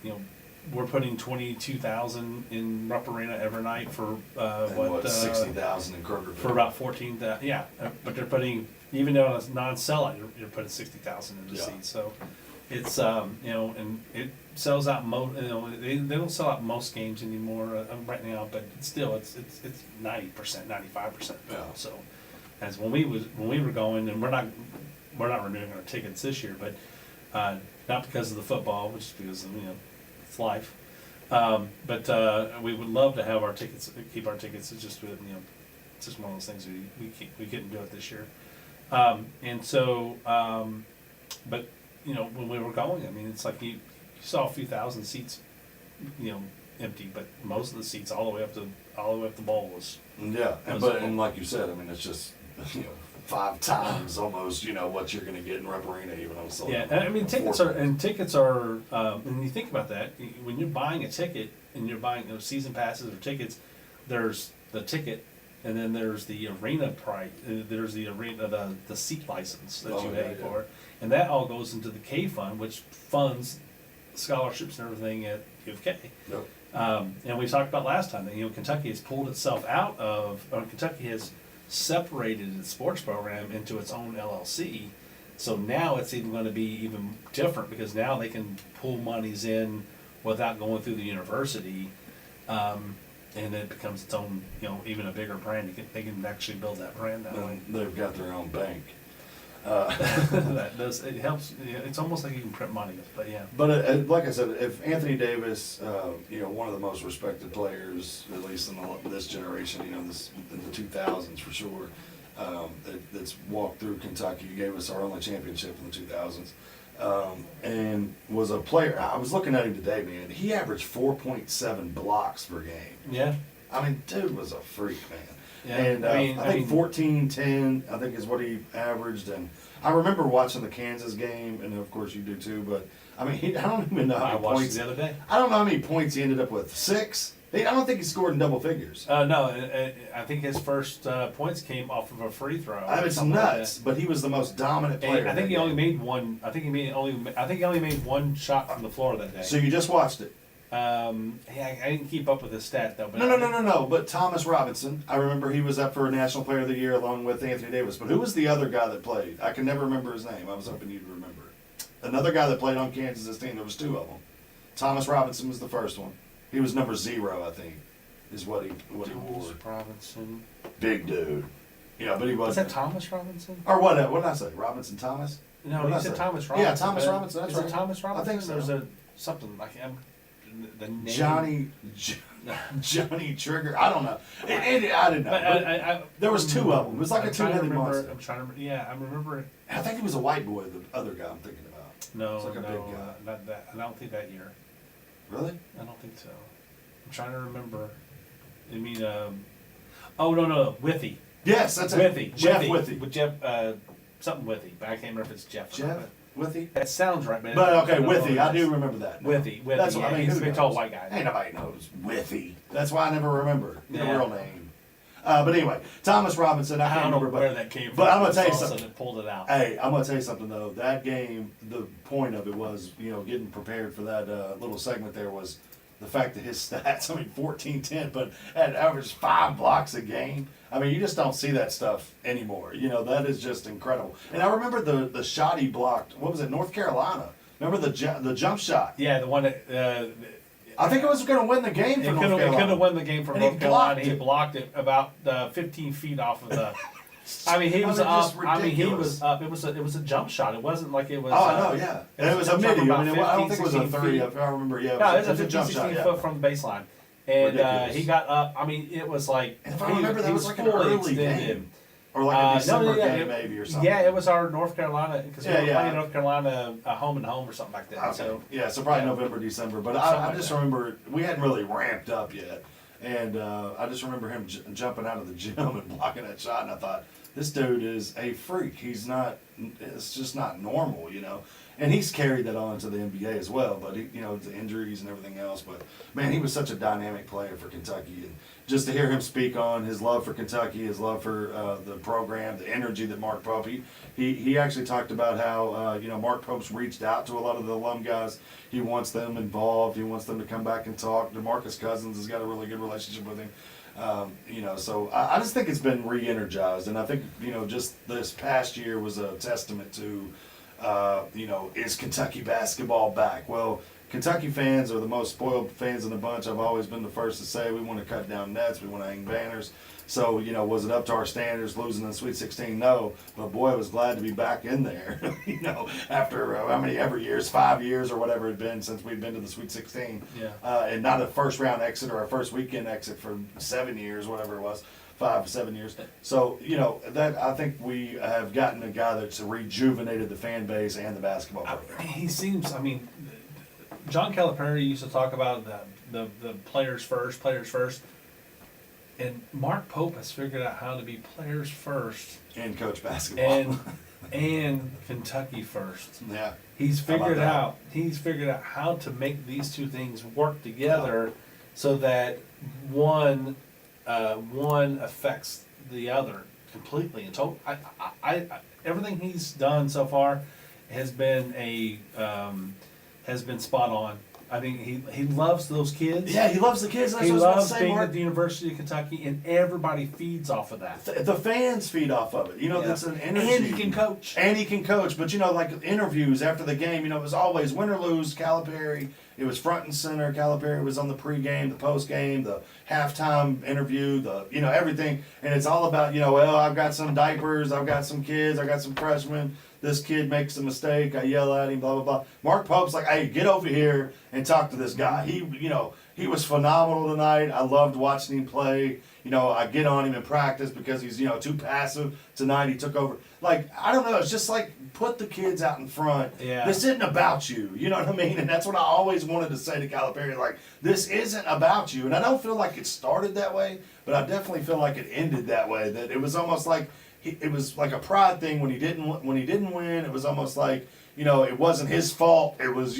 S2: we're putting 22,000 in Rupp Arena every night for
S1: And what 60,000 in Kroger
S2: for about 14,000. Yeah, but they're putting, even though it's non-sellout, you're putting 60,000 in the
S1: Yeah.
S2: seats. So it's and it sells out they don't sell out most games anymore right now, but still it's 90%, 95%.
S1: Yeah.
S2: So as when we were going, and we're not renewing our tickets this year, but not because of the football, which is because of, it's life. But we would love to have our tickets, keep our tickets. It's just it's just one of those things we couldn't do it this year. And so, but when we were going, I mean, it's like you saw a few thousand seats, empty, but most of the seats all the way up the bowl was.
S1: Yeah, and like you said, I mean, it's just 5 times almost what you're going to get in Rupp Arena, even though it's
S2: Yeah, and I mean tickets are, and you think about that when you're buying a ticket and you're buying season passes or tickets, there's the ticket, and then there's the arena price, there's the arena the seat license that you pay for, and that all goes into the K Fund, which funds scholarships and everything at U of K.
S1: Yep.
S2: And we talked about last time that Kentucky has pulled itself out of, or Kentucky has separated its sports program into its own LLC. So now it's even going to be even different because now they can pull monies in without going through the university, and it becomes its own, even a bigger brand. They can actually build that brand that way.
S1: They've got their own bank.
S2: It helps. It's almost like you can print money, but yeah.
S1: But like I said, if Anthony Davis, one of the most respected players, at least in this generation, this in the 2000s for sure, that's walked through Kentucky, gave us our only championship in the 2000s, and was a player. I was looking at him today, man. He averaged 4.7 blocks per game.
S2: Yeah.
S1: I mean, dude was a freak, man.
S2: Yeah,
S1: And I think 14-10, I think is what he averaged. And I remember watching the Kansas game, and of course you do too. But I mean, I don't even know how
S2: I
S1: many
S2: watched
S1: points.
S2: it the other day.
S1: I don't know how many points he ended up with. 6. I don't think he scored in double figures.
S2: No, I think his first points came off of a free throw.
S1: I mean, it's nuts. But he was the most dominant player.
S2: I think
S1: that
S2: he only
S1: game.
S2: made one. I think he only made one shot from the floor that day.
S1: So you just watched it.
S2: I didn't keep up with his stat though. But
S1: No. But Thomas Robinson, I remember he was up for National Player of the Year along with Anthony Davis. But who was the other guy that played? I can never remember his name. I was hoping you'd remember it. Another guy that played on Kansas' team. There was 2 of them. Thomas Robinson was the first one. He was number 0, I think, is what he wore.
S2: Thomas Robinson.
S1: Big dude. Yeah, but he
S2: Was
S1: wasn't.
S2: that Thomas Robinson?
S1: Or what did I say? Robinson Thomas?
S2: No,
S1: What did
S2: you
S1: I
S2: said
S1: say?
S2: Thomas Robinson.
S1: Yeah, Thomas
S2: but
S1: Robinson. That's
S2: is
S1: right.
S2: it Thomas Robinson?
S1: I think so.
S2: There's something like the name.
S1: Johnny Trigger. I don't know. I didn't know.
S2: But I
S1: there was 2 of them. It was like
S2: I'm
S1: a
S2: trying to
S1: two-headed
S2: remember.
S1: monster.
S2: I'm trying to remember. Yeah, I remember.
S1: I think he was a white boy, the other guy I'm thinking about.
S2: No,
S1: It's like a big guy.
S2: not that. I don't think that year.
S1: Really?
S2: I don't think so. I'm trying to remember. I mean, oh no, Withy.
S1: Yes, that's
S2: Withy.
S1: it. Jeff Withy.
S2: With Jeff, something Withy, but I can't remember if it's Jeff. Or
S1: Jeff
S2: not.
S1: Withy?
S2: That sounds right, but
S1: But okay,
S2: I don't know
S1: Withy.
S2: what
S1: I
S2: it
S1: do
S2: is.
S1: remember that.
S2: Withy.
S1: That's what
S2: yeah,
S1: I mean.
S2: He's a
S1: who
S2: big tall
S1: knows?
S2: white guy.
S1: Ain't nobody knows Withy. That's why I never remember the
S2: Yeah.
S1: real name. But anyway, Thomas Robinson. I
S2: I
S1: can't
S2: don't know
S1: remember
S2: where that came from.
S1: but I'm gonna tell you
S2: All of a
S1: something.
S2: sudden it pulled it out.
S1: Hey, I'm gonna tell you something though. That game, the point of it was, getting prepared for that little segment there was the fact that his stats. I mean, 14-10, but at average 5 blocks a game. I mean, you just don't see that stuff anymore. That is just incredible. And I remember the shot he blocked. What was it? North Carolina. Remember the jump shot?
S2: Yeah, the one that.
S1: I think it was going to win the game for North
S2: It
S1: Carolina.
S2: could have won the game for
S1: And he
S2: North Carolina.
S1: blocked
S2: He
S1: it.
S2: blocked it about 15 feet off of the. I mean, he was
S1: just
S2: up. I mean, he
S1: ridiculous.
S2: was up. It was a jump shot. It wasn't like it was.
S1: Oh, I know, yeah. And it was a
S2: jump shot
S1: midi.
S2: from
S1: I mean,
S2: about
S1: I don't think it was a
S2: 15,
S1: 3,
S2: 16
S1: if I remember. Yeah,
S2: No, it was a
S1: 15,
S2: 15, 16
S1: yeah.
S2: foot from the baseline. And
S1: Ridiculous.
S2: he got up. I mean, it was like.
S1: And if I remember, that was like an
S2: fully
S1: early
S2: extended.
S1: game. Or like a December game,
S2: it-
S1: maybe, or something.
S2: Yeah, it was our North Carolina, because we
S1: Yeah,
S2: were
S1: yeah.
S2: playing North Carolina home and home or something like that.
S1: Okay.
S2: So
S1: So probably November, December. But
S2: Something
S1: I
S2: like
S1: just
S2: that.
S1: remember we hadn't really ramped up yet. And I just remember him jumping out of the gym and blocking that shot. And I thought, this dude is a freak. He's not, it's just not normal, and he's carried that on to the NBA as well. But he, the injuries and everything else. But man, he was such a dynamic player for Kentucky, and just to hear him speak on his love for Kentucky, his love for the program, the energy that Mark Pope. He actually talked about how Mark Pope's reached out to a lot of the alum guys. He wants them involved. He wants them to come back and talk. DeMarcus Cousins has got a really good relationship with him. So I just think it's been re-energized, and I think just this past year was a testament to is Kentucky basketball back? Well, Kentucky fans are the most spoiled fans in the bunch. I've always been the first to say we want to cut down nets, we want to hang banners. So, was it up to our standards losing in the Sweet 16? No. But boy, I was glad to be back in there, after how many years, 5 years or whatever it had been since we'd been to the Sweet 16.
S2: Yeah.
S1: And not a first round exit or a first weekend exit for 7 years, whatever it was. 5 to 7 years. So, that I think we have gotten a guy that's rejuvenated the fan base and the basketball program.
S2: He seems, John Calipari used to talk about the players first. And Mark Pope has figured out how to be players first
S1: And coach basketball.
S2: and Kentucky first.
S1: Yeah.
S2: He's
S1: How about
S2: figured
S1: that?
S2: out how to make these two things work together so that one affects the other completely. And so I everything he's done so far has been spot on. I think he loves those kids.
S1: Yeah, he loves the kids. That's
S2: He
S1: what I was
S2: loves
S1: about to say,
S2: being
S1: Mark.
S2: at the University of Kentucky, and everybody feeds off of that.
S1: The fans feed off of it. That's an energy.
S2: And he can coach.
S1: And he can coach. But, like interviews after the game, it was always win or lose, Calipari. It was front and center. Calipari was on the pregame, the postgame, the halftime interview, everything. And it's all about, well, I've got some diapers, I've got some kids, I've got some freshmen. This kid makes a mistake, I yell at him, blah, blah, blah. Mark Pope's like, hey, get over here and talk to this guy. He was phenomenal tonight. I loved watching him play. I get on him in practice because he's, too passive. Tonight he took over. I don't know, it's just like, put the kids out in front.
S2: Yeah.
S1: This isn't about you, you know what I mean? And that's what I always wanted to say to Calipari, this isn't about you. And I don't feel like it started that way, but I definitely feel like it ended that way. That it was almost like, it was like a pride thing when he didn't win. It was almost like, it wasn't his fault. It was,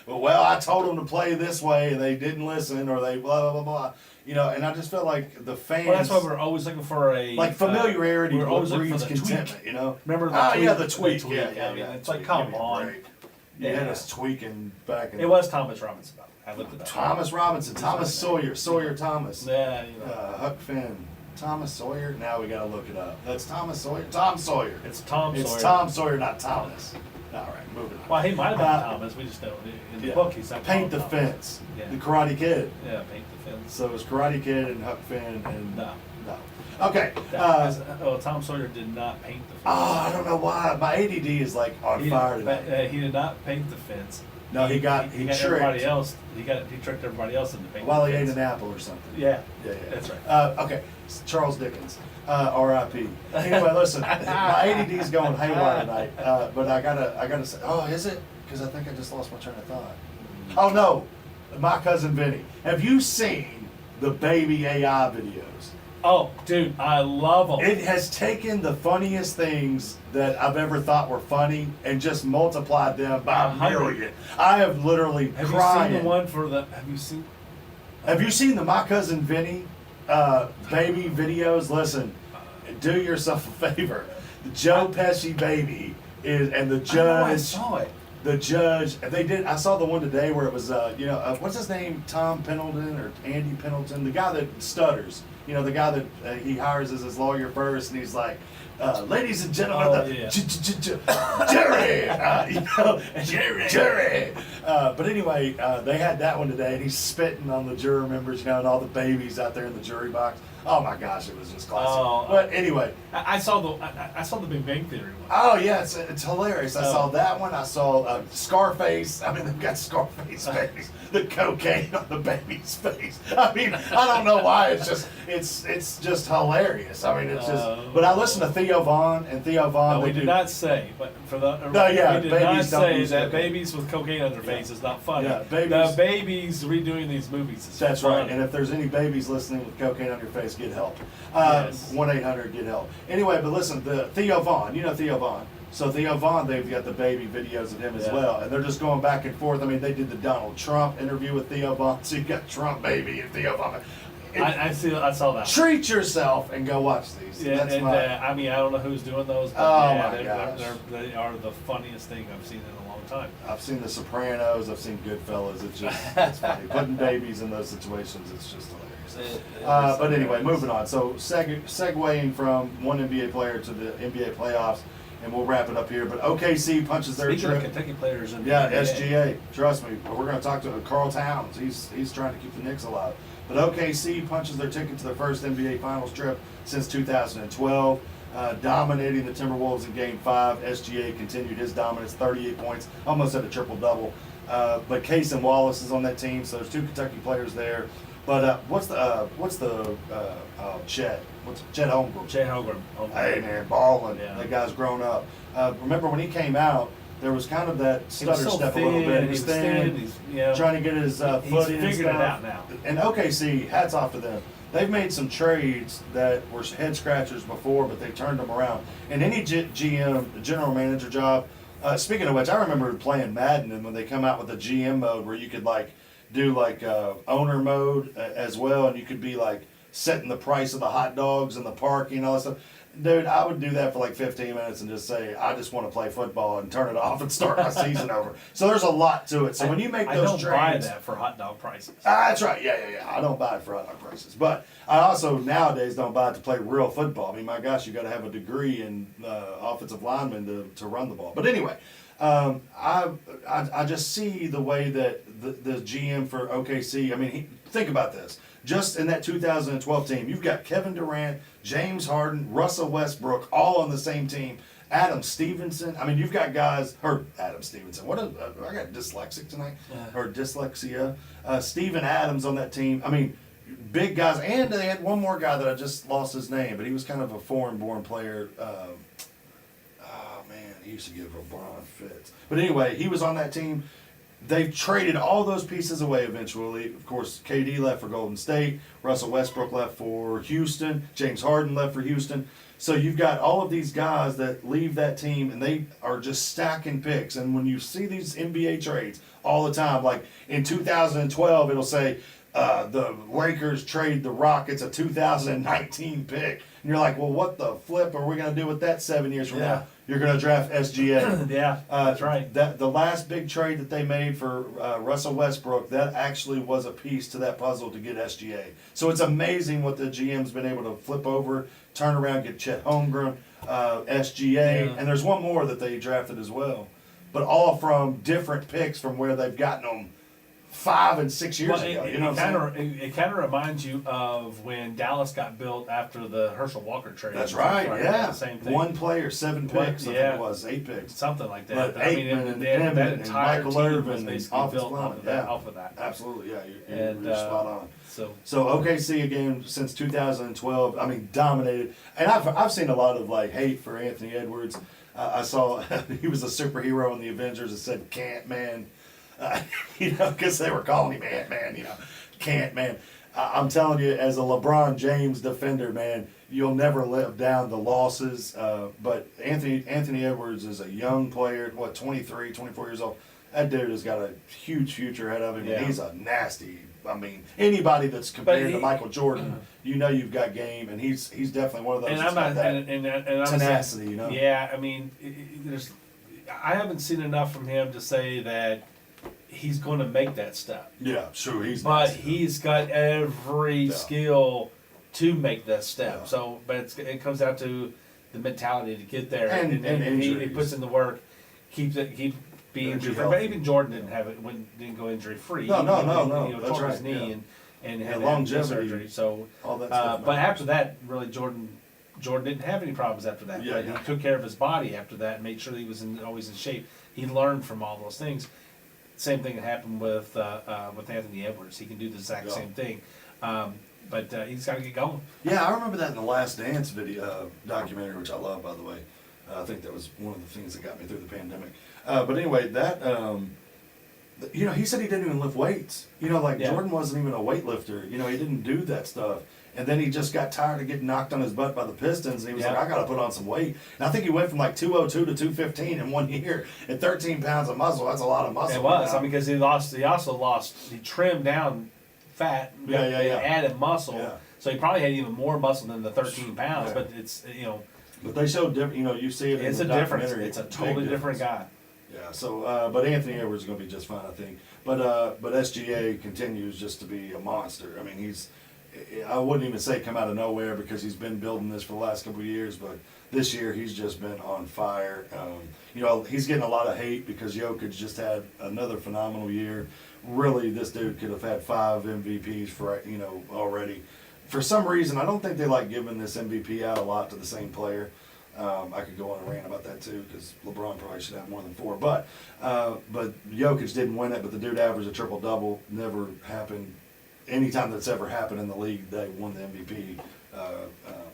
S1: well, I told them to play this way and they didn't listen, or they blah, blah, blah, blah. And I just felt like the fans.
S2: Well, that's why we're always looking for
S1: familiarity
S2: we're always looking
S1: breeds
S2: for the
S1: contentment,
S2: tweak. Remember the tweak?
S1: Yeah, the tweak. Yeah,
S2: it's like,
S1: tweak.
S2: come
S1: Give me a
S2: on.
S1: break. You had us tweaking back in
S2: It was Thomas Robinson. I looked it up.
S1: Thomas Robinson, Thomas Sawyer Thomas.
S2: Yeah,
S1: Huck Finn. Thomas Sawyer? Now we gotta look it up. That's Thomas Sawyer? Tom Sawyer.
S2: It's Tom Sawyer.
S1: It's Tom Sawyer, not Thomas. All right, moving on.
S2: Well, he might have been Thomas. We just don't. In the book, he's not
S1: Paint the
S2: Thomas.
S1: Fence.
S2: Yeah.
S1: The Karate Kid.
S2: Yeah, Paint the Fence.
S1: So it was Karate Kid and Huck Finn and
S2: No.
S1: Okay.
S2: Tom Sawyer did not paint the fence.
S1: I don't know why. My ADD is on
S2: He
S1: fire
S2: did-
S1: today.
S2: he did not paint the fence.
S1: No, he got
S2: everybody
S1: tricked
S2: else. He tricked everybody else into painting.
S1: while
S2: the
S1: he ate
S2: fence.
S1: an apple or something.
S2: Yeah,
S1: Yeah.
S2: that's right.
S1: Okay, Charles Dickens, R.I.P. Anyway, listen, my ADD's going haywire tonight, but I gotta say, is it? Because I think I just lost my train of thought. Oh no, My Cousin Vinny. Have you seen the baby AI videos?
S2: Oh, dude, I love them.
S1: It has taken the funniest things that I've ever thought were funny and just multiplied them by a
S2: 100.
S1: million. I have literally
S2: Have
S1: crying.
S2: you seen the one for the? Have you seen?
S1: Have you seen the My Cousin Vinny baby videos? Listen, do yourself a favor. The Joe Pesci baby is, and the
S2: I know, I
S1: judge.
S2: saw it.
S1: The judge. They did. I saw the one today where it was, what's his name? Tom Pendleton or Andy Pendleton, the guy that stutters. The guy that he hires as his lawyer first, and he's like, ladies and gentlemen,
S2: Oh,
S1: the
S2: yeah.
S1: jury, jury. But anyway, they had that one today, and he's spitting on the juror members, and all the babies out there in the jury box. Oh my gosh, it was just classic.
S2: Oh,
S1: but anyway,
S2: I saw the Big Bang Theory one.
S1: oh yeah, it's hilarious. I
S2: Oh.
S1: saw that one. I saw Scarface. I mean, they've got Scarface face, the cocaine on the baby's face. I mean, I don't know why. It's just hilarious. I mean, it's just. But I listened to Theo Vaughn, and Theo Vaughn.
S2: No,
S1: they
S2: we did
S1: do-
S2: not say, but for the
S1: No, yeah,
S2: we did not
S1: babies don't
S2: say
S1: use
S2: that
S1: cocaine.
S2: babies with cocaine on their face is not funny.
S1: Yeah, babies-
S2: The babies redoing these movies is
S1: That's
S2: funny.
S1: right. And if there's any babies listening with cocaine on your face, get help.
S2: Yes.
S1: 1-800 get help. Anyway, but listen, the Theo Vaughn. You know Theo Vaughn. So Theo Vaughn, they've got the baby videos of him as
S2: Yeah.
S1: well, and they're just going back and forth. I mean, they did the Donald Trump interview with Theo Vaughn, so you got Trump baby and Theo Vaughn.
S2: I saw that.
S1: Treat yourself and go watch these.
S2: Yeah,
S1: That's
S2: and
S1: my.
S2: I mean, I don't know who's doing those, but
S1: Oh
S2: yeah,
S1: my gosh.
S2: they are the funniest thing I've seen in a long time.
S1: I've seen The Sopranos. I've seen Goodfellas. It's just it's funny putting babies in those situations. It's just hilarious. But anyway, moving on. So segueing from one NBA player to the NBA playoffs, and we'll wrap it up here. But OKC punches their
S2: Speaking of
S1: trip.
S2: Kentucky players, in the
S1: Yeah,
S2: NBA,
S1: SGA. Trust me. We're going to talk to Carl Towns. He's trying to keep the Knicks alive. But OKC punches their ticket to their first NBA Finals trip since 2012, dominating the Timberwolves in Game 5. SGA continued his dominance, 38 points, almost had a triple-double. But Case and Wallace is on that team, so there's two Kentucky players there. But what's Chet? What's Chet Holmgren?
S2: Chet Holmgren.
S1: Hey man, balling.
S2: Yeah.
S1: That guy's grown up. Remember when he came out, there was kind of that
S2: He was
S1: stutter
S2: so
S1: step
S2: thin,
S1: a little bit.
S2: he was thin, he's, you know,
S1: trying to get his
S2: he's
S1: footing and
S2: figured it
S1: stuff.
S2: out now.
S1: And OKC, hats off to them. They've made some trades that were head scratchers before, but they turned them around. And any GM, general manager job. Speaking of which, I remember playing Madden, and when they come out with the GM mode where you could like do like owner mode as well, and you could be like setting the price of the hot dogs and the parking and all that stuff. Dude, I would do that for like 15 minutes and just say, I just want to play football and turn it off and start my season over. So there's a lot to it. So when you make
S2: I
S1: those
S2: don't buy
S1: trades,
S2: that for hot dog prices.
S1: that's right. Yeah. I don't buy it for hot dog prices, but I also nowadays don't buy it to play real football. I mean, my gosh, you got to have a degree in offensive lineman to run the ball. But anyway, I just see the way that the GM for OKC. I mean, think about this. Just in that 2012 team, you've got Kevin Durant, James Harden, Russell Westbrook, all on the same team. Adam Stevenson. I mean, you've got guys. Or Adam Stevenson. I got dyslexic tonight, or dyslexia. Steven Adams on that team. I mean, big guys. And they had one more guy that I just lost his name, but he was kind of a foreign-born player. Oh man, he used to give LeBron fits. But anyway, he was on that team. They've traded all those pieces away eventually. Of course, KD left for Golden State. Russell Westbrook left for Houston. James Harden left for Houston. So you've got all of these guys that leave that team, and they are just stacking picks. And when you see these NBA trades all the time, like in 2012, it'll say the Lakers trade the Rockets a 2019 pick. And you're like, well, what the flip are we going to do with that 7 years from now? You're going to draft SGA.
S2: Yeah, that's right.
S1: The last big trade that they made for Russell Westbrook, that actually was a piece to that puzzle to get SGA. So it's amazing what the GM's been able to flip over, turn around, get Chet Holmgren, SGA, and there's one more that they drafted as well. But all from different picks from where they've gotten them 5 and 6 years ago. You know what I'm saying?
S2: It kind of reminds you of when Dallas got built after the Herschel Walker trade.
S1: That's right, yeah.
S2: Same thing.
S1: One player, 7 picks, I think it was, 8 picks.
S2: Something like that.
S1: But Aikman and Emmett
S2: that
S1: and
S2: entire
S1: Michael
S2: team
S1: Irvin
S2: was
S1: and
S2: basically
S1: offensive
S2: built
S1: linemen,
S2: off of that.
S1: Absolutely, yeah.
S2: And,
S1: you're spot on.
S2: So
S1: OKC again since 2012. I mean, dominated. And I've seen a lot of like hate for Anthony Edwards. I saw he was a superhero in the Avengers that said "can't man," because they were calling him Ant Man. Can't man. I'm telling you, as a LeBron James defender, man, you'll never live down the losses. But Anthony Edwards is a young player. 23, 24 years old. That dude has got a huge future ahead of him.
S2: Yeah.
S1: And he's a nasty. I mean, anybody that's compared to Michael Jordan, you've got game, and he's definitely one of those.
S2: And
S1: that's
S2: I'm not
S1: got
S2: and
S1: that
S2: I'm
S1: tenacity,
S2: Yeah, I mean, I haven't seen enough from him to say that he's going to make that step.
S1: Yeah, sure, he's.
S2: But
S1: nasty,
S2: he's got every skill to make that step.
S1: Yeah.
S2: So, but it comes down to the mentality to get there,
S1: And
S2: he
S1: injuries.
S2: puts in the work, keep being injury free. But even Jordan didn't have it didn't go injury free.
S1: No,
S2: He
S1: that's
S2: tore his
S1: right,
S2: knee
S1: yeah.
S2: and
S1: Yeah,
S2: had
S1: longevity,
S2: surgery. So,
S1: all that stuff.
S2: but
S1: matters.
S2: after that, really Jordan didn't have any problems after that.
S1: Yeah,
S2: But
S1: yeah.
S2: he took care of his body after that, and made sure he was always in shape. He learned from all those things. Same thing that happened with Anthony Edwards. He can do the exact
S1: Yeah.
S2: same thing, but he's got to get going.
S1: Yeah, I remember that in the Last Dance video documentary, which I love, by the way. I think that was one of the things that got me through the pandemic. But anyway, that You know, he said he didn't even lift weights. You know, like
S2: Yeah.
S1: Jordan wasn't even a weightlifter. You know, he didn't do that stuff. And then he just got tired of getting knocked on his butt by the Pistons, and he was
S2: Yeah.
S1: like, I got to put on some weight. And I think he went from like 202 to 215 in 1 year. At 13 pounds of muscle, that's a lot of muscle.
S2: It was.
S1: now.
S2: I mean, because he trimmed down fat,
S1: Yeah,
S2: and added muscle.
S1: Yeah.
S2: So he probably had even more muscle than the 13 pounds.
S1: Yeah.
S2: But it's,
S1: But they showed different. You know, you see it.
S2: it's
S1: in
S2: a
S1: the
S2: difference.
S1: documentary.
S2: It's a
S1: Big
S2: totally different
S1: difference.
S2: guy.
S1: Yeah. So, but Anthony Edwards is going to be just fine, I think. But SGA continues just to be a monster. I mean, he's. I wouldn't even say come out of nowhere because he's been building this for the last couple of years, but this year he's just been on fire. You know, he's getting a lot of hate because Jokic just had another phenomenal year. Really, this dude could have had 5 MVPs for already. For some reason, I don't think they like giving this MVP out a lot to the same player. I could go on a rant about that too, because LeBron probably should have more than 4. But Jokic didn't win it. But the dude averaged a triple double. Never happened. Anytime that's ever happened in the league, they won the MVP.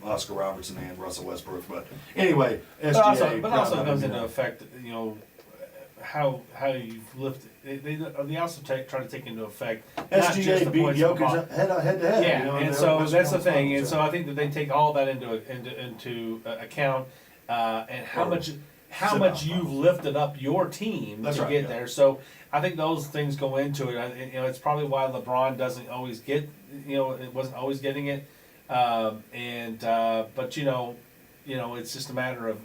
S1: Oscar Robertson and Russell Westbrook. But anyway, SGA.
S2: But also comes into effect, how you've lifted. They also try to take into effect not just
S1: SGA
S2: the
S1: beat
S2: points
S1: Jokic head to head.
S2: Yeah,
S1: you know,
S2: and
S1: they
S2: so
S1: were
S2: that's the
S1: on
S2: thing,
S1: top
S2: and
S1: of
S2: so
S1: each
S2: I think that they take all that into account, and how
S1: Or
S2: much
S1: sit down.
S2: you've lifted up your team
S1: That's
S2: to
S1: right,
S2: get
S1: yeah.
S2: there. So I think those things go into it. It's probably why LeBron doesn't always get, it wasn't always getting it, but it's just a matter of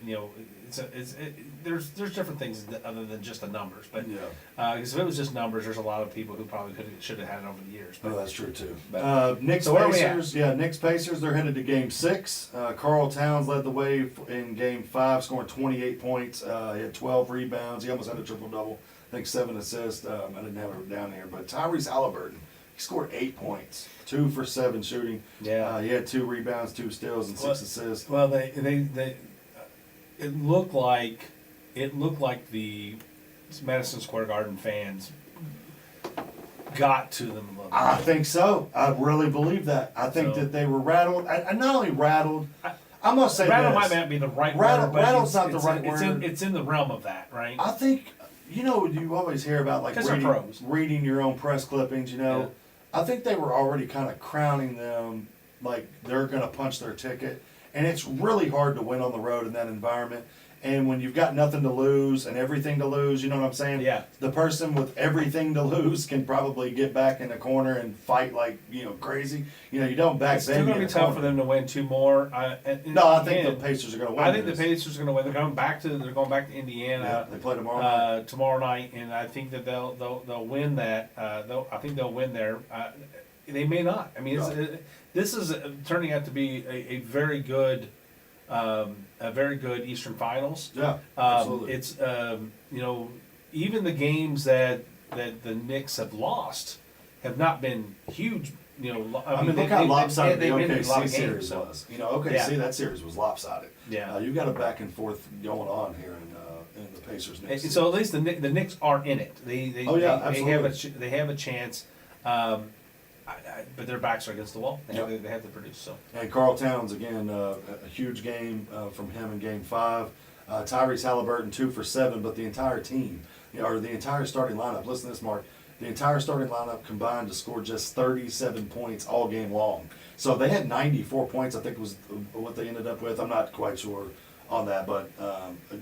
S2: there's different things other than just the numbers, but
S1: other.
S2: because if it was just numbers, there's a lot of people who probably should have had it over the years.
S1: Oh, that's true too.
S2: But-
S1: Knicks
S2: So where are we at?
S1: Pacers, Knicks Pacers. They're headed to Game 6. Carl Towns led the way in Game 5, scoring 28 points. He had 12 rebounds. He almost had a triple double. I think 7 assists. I didn't have it down here, but Tyrese Halliburton, he scored 8 points, 2 for 7 shooting.
S2: Yeah.
S1: He had 2 rebounds, 2 steals, and 6
S2: Well-
S1: assists.
S2: Well, it looked like the Madison Square Garden fans got to them a little bit.
S1: I think so. I really believe that. I think
S2: So-
S1: that they were rattled. And not only rattled. I'm gonna say
S2: Rattle
S1: this.
S2: might not be the right
S1: Rattle-
S2: word, but
S1: rattle's
S2: it's-
S1: not the
S2: it's
S1: right
S2: in- it's in-
S1: word.
S2: It's in the realm of that, right?
S1: I think, you always hear about like
S2: 'Cause they're
S1: reading,
S2: pros.
S1: reading your own press clippings,
S2: Yeah.
S1: I think they were already kind of crowning them like they're going to punch their ticket. And it's really hard to win on the road in that environment. And when you've got nothing to lose and everything to lose, you know what I'm saying?
S2: Yeah.
S1: The person with everything to lose can probably get back in the corner and fight like, crazy. You don't back
S2: It's still
S1: them
S2: going to
S1: in
S2: be
S1: the
S2: tough for
S1: corner.
S2: them to win 2 more.
S1: No, I think the Pacers are going to win.
S2: I think the
S1: this.
S2: Pacers are going to win. They're going back to
S1: Yeah,
S2: Indiana
S1: they play tomorrow night.
S2: tomorrow night, and I think that they'll win that. I think they'll win there. They may not. I mean, this is turning out to be a very good Eastern Finals.
S1: Yeah, absolutely.
S2: It's even the games that the Knicks have lost have not been huge.
S1: I mean, look how lopsided the
S2: they've been in a lot
S1: OKC
S2: of
S1: series
S2: games, so.
S1: was. OKC,
S2: Yeah.
S1: that series was lopsided.
S2: Yeah.
S1: You got a back and forth going on here in the Pacers.
S2: And
S1: Knicks.
S2: so at least the Knicks are in it. They
S1: Oh, yeah,
S2: they have a chance, but their backs are against the wall. They have to produce. So
S1: And Carl Towns, again, a huge game from him in Game 5. Tyrese Halliburton, 2 for 7, but the entire team, or the entire starting lineup, listen to this, Mark, the entire starting lineup combined to score just 37 points all game long. So they had 94 points, I think was what they ended up with. I'm not quite sure on that, but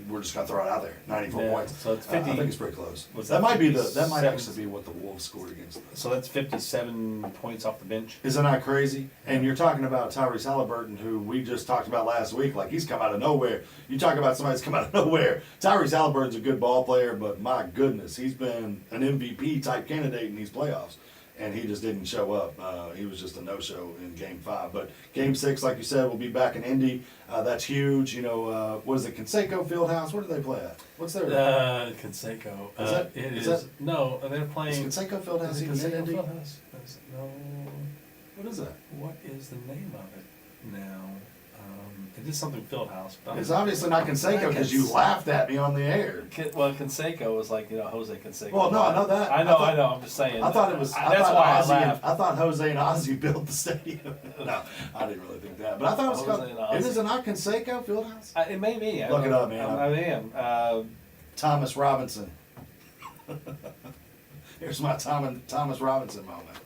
S1: we're just gonna throw it out there. 94
S2: Yeah,
S1: points.
S2: so it's 50
S1: I think it's pretty close.
S2: what's
S1: That
S2: that,
S1: might be that
S2: 57?
S1: might actually be what the Wolves scored against them.
S2: so that's 57 points off the bench.
S1: Isn't that crazy? And you're talking about Tyrese Halliburton, who we just talked about last week, like he's come out of nowhere. You talk about somebody that's come out of nowhere. Tyrese Halliburton's a good ball player, but my goodness, he's been an MVP type candidate in these playoffs. And he just didn't show up. He was just a no-show in Game 5. But Game 6, like you said, will be back in Indy. That's huge. What is it, Conseco Fieldhouse? Where do they play at? What's their...
S2: Conseco.
S1: Is that-
S2: It
S1: is
S2: is.
S1: that-
S2: No, they're
S1: is
S2: playing.
S1: Conseco Fieldhouse
S2: Is it
S1: even in
S2: Conseco
S1: Indy?
S2: Fieldhouse? No.
S1: What is that?
S2: What is the name of it now? It is something Fieldhouse. But
S1: It's obviously not Conseco because you laughed at me on the air.
S2: Conseco was like Jose Canseco.
S1: Well, no, I know that.
S2: I
S1: I
S2: know.
S1: thought-
S2: I'm just saying.
S1: I thought it was.
S2: That's why I laughed.
S1: I thought Jose and Ozzy built the stadium. No, I didn't really think that. But I thought it was
S2: Jose and
S1: called.
S2: Ozzy.
S1: Is it not Conseco Fieldhouse?
S2: It may be.
S1: Look it up, man.
S2: I am.
S1: Thomas Robinson. Here's my Thomas Robinson moment.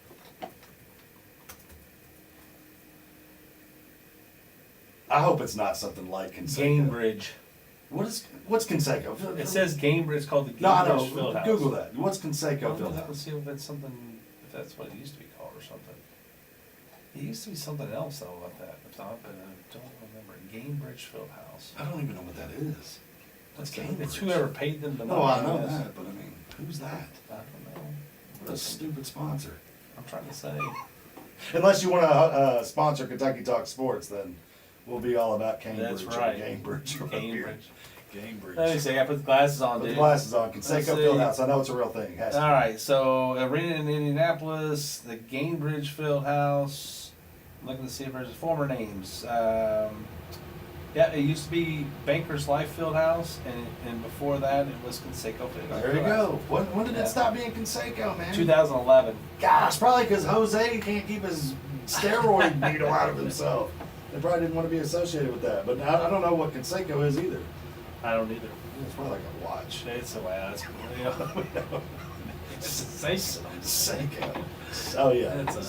S1: I hope it's not something like Conseco.
S2: Gamebridge.
S1: What's Conseco?
S2: It says Gamebridge. It's called the
S1: No, I
S2: Gamebridge
S1: know.
S2: Fieldhouse.
S1: Google that. What's Conseco
S2: Let's
S1: Fieldhouse?
S2: see if it's something. If that's what it used to be called or something. It used to be something else though about that. But I don't remember. Gamebridge Fieldhouse.
S1: I don't even know what that is. What's Cambridge?
S2: It's whoever paid them the money.
S1: No, I know
S2: guess.
S1: that, but I mean, who's that?
S2: I don't know.
S1: What a stupid sponsor.
S2: I'm trying to say.
S1: Unless you want to sponsor Kentucky Talk Sports, then we'll be all about Cambridge.
S2: That's right.
S1: Or Cambridge. Or
S2: Cambridge.
S1: Cambridge.
S2: Let me see. I put the glasses on,
S1: Put the
S2: dude.
S1: glasses on.
S2: Let's
S1: Conseco
S2: see.
S1: Fieldhouse. I know it's a real thing. It has to
S2: All
S1: be.
S2: right, so arena in Indianapolis, the Gamebridge Fieldhouse. I'm looking to see if there's former names. Yeah, it used to be Bankers Life Fieldhouse, and before that it was Conseco Fieldhouse.
S1: There you go. When did
S2: Yeah.
S1: it stop being Conseco, man?
S2: 2011.
S1: Gosh, probably because Jose can't keep his steroid needle out of himself. They probably didn't want to be associated with that. But I don't know what Conseco is either.
S2: I don't either.
S1: It's probably like a watch.
S2: It's a last. Say so.
S1: Seiko. Oh yeah.
S2: It's a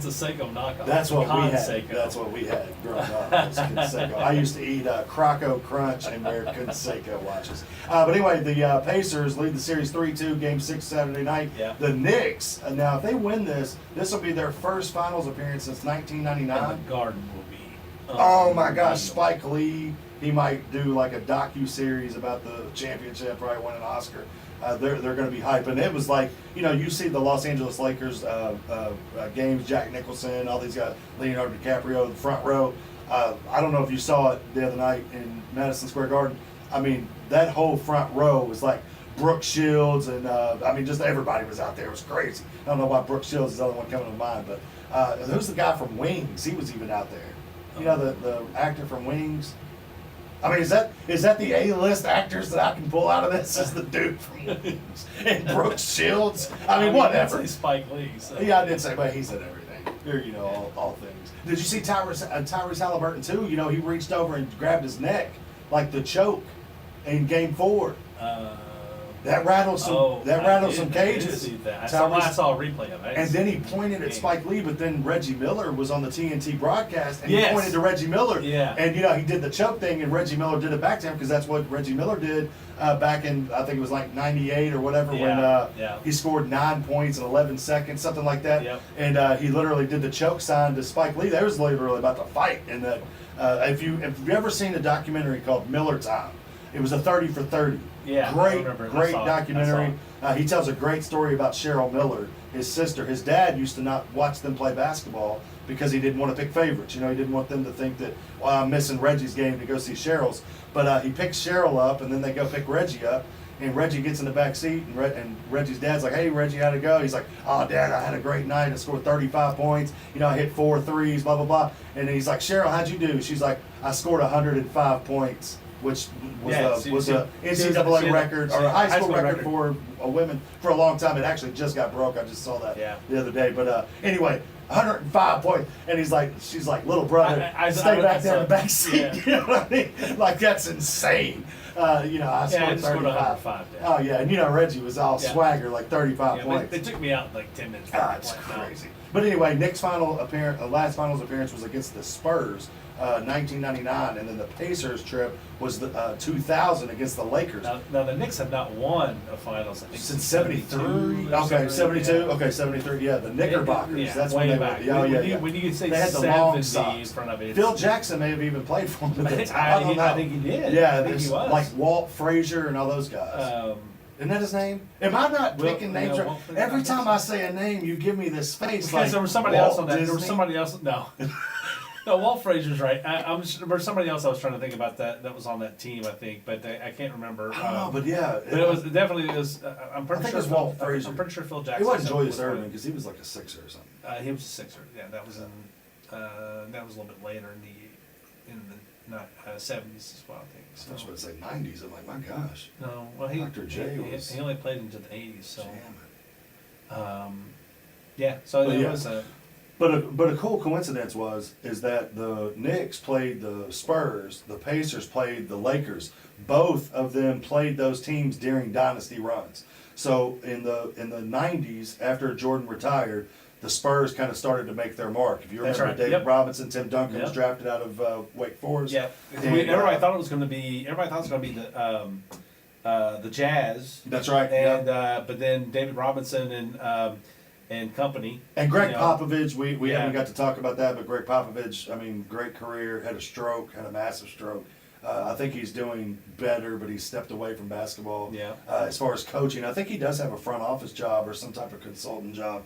S2: Seiko knockoff.
S1: That's what we
S2: Con
S1: had.
S2: Seiko.
S1: That's what we had growing up. Was Conseco. I used to eat Croco Crunch and wear Conseco watches. But anyway, the Pacers lead the series 3-2, Game 6 Saturday night.
S2: Yeah.
S1: The Knicks. Now, if they win this will be their first Finals appearance since 1999.
S2: And the Garden will be.
S1: Oh my gosh,
S2: unbelievable.
S1: Spike Lee. He might do like a docu-series about the championship, probably win an Oscar. They're going to be hype. And it was like, you see the Los Angeles Lakers games, Jack Nicholson, all these guys, Leonardo DiCaprio, the front row. I don't know if you saw it the other night in Madison Square Garden. I mean, that whole front row was like Brooke Shields and, just everybody was out there. It was crazy. I don't know why Brooke Shields is the other one coming to mind, but who's the guy from Wings? He was even out there. The actor from Wings? I mean, is that the A-list actors that I can pull out of this? Is the dude from Wings and Brooke Shields? I mean, whatever.
S2: I'd say Spike Lee. So.
S1: Yeah, I did say, but he said everything. Here, all things. Did you see Tyrese Halliburton too? He reached over and grabbed his neck like the choke in Game 4. That rattled some cages.
S2: I did see that. I saw a replay of it.
S1: And then he pointed at Spike Lee, but then Reggie Miller was on the TNT broadcast, and
S2: Yes.
S1: he pointed to Reggie Miller.
S2: Yeah.
S1: And he did the choke thing, and Reggie Miller did it back to him because that's what Reggie Miller did back in, I think it was like '98 or whatever, when he scored 9 points in 11 seconds, something like that.
S2: Yep.
S1: And he literally did the choke sign to Spike Lee. They was literally about to fight. And if you've ever seen a documentary called Miller Time, it was a 30 for 30.
S2: Yeah, I
S1: Great
S2: remember. I
S1: great
S2: saw it.
S1: documentary. He tells a great story about Cheryl Miller, his sister. His dad used to not watch them play basketball because he didn't want to pick favorites. He didn't want them to think that, well, I'm missing Reggie's game to go see Cheryl's. But he picks Cheryl up, and then they go pick Reggie up. And Reggie gets in the back seat, and Reggie's dad's like, "Hey, Reggie, how'd it go?" He's like, "Oh, Dad, I had a great night. I scored 35 points. I hit 4 threes, blah, blah, blah." And he's like, "Cheryl, how'd you do?" She's like, "I scored 105 points." Which was a NCAA record or a high school record for a women for a long time. It actually just got broke. I just saw that the other day. But anyway, 105 points, and she's like, "Little brother, stay back there in the back seat."
S2: Yeah.
S1: You know what I mean? Like, that's insane. I scored 35. Oh yeah, and Reggie was all swagger, like 35 points.
S2: They took me out in like 10 minutes.
S1: It's crazy. But anyway, Nick's last finals appearance was against the Spurs, 1999, and then the Pacers trip was the 2000 against the Lakers.
S2: Now the Knicks have not won a finals, I think,
S1: Since 73.
S2: or
S1: Okay, 72.
S2: Yeah.
S1: Okay, 73. Yeah, the Knickerbockers.
S2: Yeah,
S1: That's
S2: way
S1: when they
S2: back.
S1: were. Oh yeah,
S2: When you say
S1: they had the
S2: 70
S1: long
S2: in
S1: socks.
S2: front of it.
S1: Phil Jackson may have even played for them at that time. I don't know.
S2: I think he did.
S1: Yeah,
S2: I think he was.
S1: like Walt Frazier and all those guys. Isn't that his name? Am I not picking names right? Every time I say a name, you give me this face.
S2: Because
S1: like
S2: there was somebody
S1: Walt
S2: else on that.
S1: Disney?
S2: There was somebody else. No. No, Walt Frazier's right. There was somebody else I was trying to think about that was on that team, I think, but I can't remember.
S1: I don't know, but yeah.
S2: But it was definitely I'm pretty
S1: I think
S2: sure
S1: it was Walt Frazier.
S2: I'm pretty sure Phil Jackson.
S1: It wasn't Julius
S2: was
S1: Erving because he was like a Sixer or something.
S2: He was a Sixer. Yeah, that was that was a little bit later in the 70s as well, I think. So.
S1: I was about to say 90s. I'm like, my gosh.
S2: No, well
S1: Dr. J was.
S2: He only played into the 80s, so.
S1: Damn it.
S2: Yeah, so
S1: But
S2: it
S1: yeah.
S2: was a.
S1: But a cool coincidence is that the Knicks played the Spurs, the Pacers played the Lakers. Both of them played those teams during dynasty runs. So in the 90s, after Jordan retired, the Spurs kind of started to make their mark. If you
S2: That's
S1: remember,
S2: right.
S1: David
S2: Yep.
S1: Robinson, Tim Duncan was
S2: Yep.
S1: drafted out of Wake Forest.
S2: Yeah,
S1: And,
S2: everybody thought it was going to be. Everybody thought it was going to be the Jazz.
S1: That's right.
S2: And
S1: yeah.
S2: but then David Robinson and company.
S1: And Greg
S2: you know,
S1: Popovich, we
S2: Yeah.
S1: haven't got to talk about that, but Greg Popovich, I mean, great career, had a massive stroke. I think he's doing better, but he's stepped away from basketball.
S2: Yeah.
S1: As far as coaching, I think he does have a front office job or some type of consultant job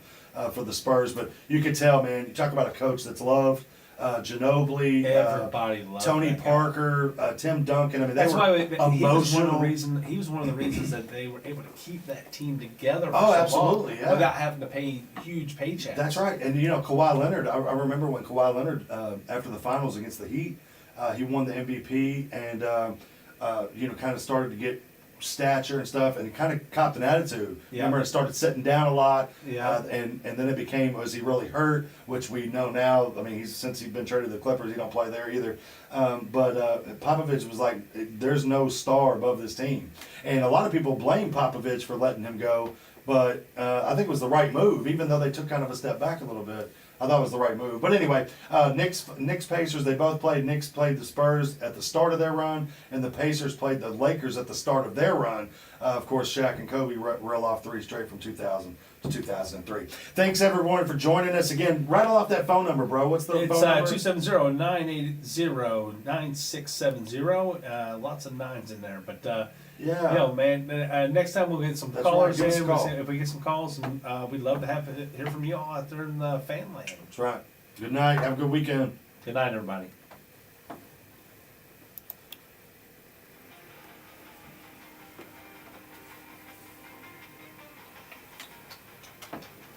S1: for the Spurs. But you could tell, man, you talk about a coach that's loved. Ginobili,
S2: Everybody loved
S1: Tony
S2: that guy.
S1: Parker, Tim Duncan. I mean, they
S2: That's
S1: were
S2: why he was one of the
S1: emotional.
S2: reason. He was one of the reasons that they were able to keep that team together. For
S1: Oh,
S2: so
S1: absolutely,
S2: long
S1: yeah.
S2: Without having to pay huge paychecks.
S1: That's right. And, you know, Kawhi Leonard, I remember when Kawhi Leonard, after the finals against the Heat, he won the MVP and, you know, kind of started to get stature and stuff, and he kind of copped an attitude.
S2: Yeah.
S1: Remember, it started sitting down a lot,
S2: Yeah.
S1: and then it became, was he really hurt? Which we know now. I mean, since he's been traded to the Clippers, he don't play there either. But Popovich was like, there's no star above this team, and a lot of people blame Popovich for letting him go. But I think it was the right move, even though they took kind of a step back a little bit. I thought it was the right move. But anyway, Knicks Pacers, they both played. Knicks played the Spurs at the start of their run, and the Pacers played the Lakers at the start of their run. Of course, Shaq and Kobe reel off three straight from 2000 to 2003. Thanks, everyone, for joining us. Again, rattle off that phone number, bro. What's the
S2: It's
S1: phone number?
S2: 270-980-9670. Lots of nines in there, but
S1: Yeah.
S2: you know, man. Next time we'll get some
S1: That's
S2: callers
S1: right, give us a
S2: in.
S1: call.
S2: If we get some calls, and we'd love to hear from you all out there in the fan land.
S1: That's right. Good night. Have a good weekend.
S2: Good night, everybody.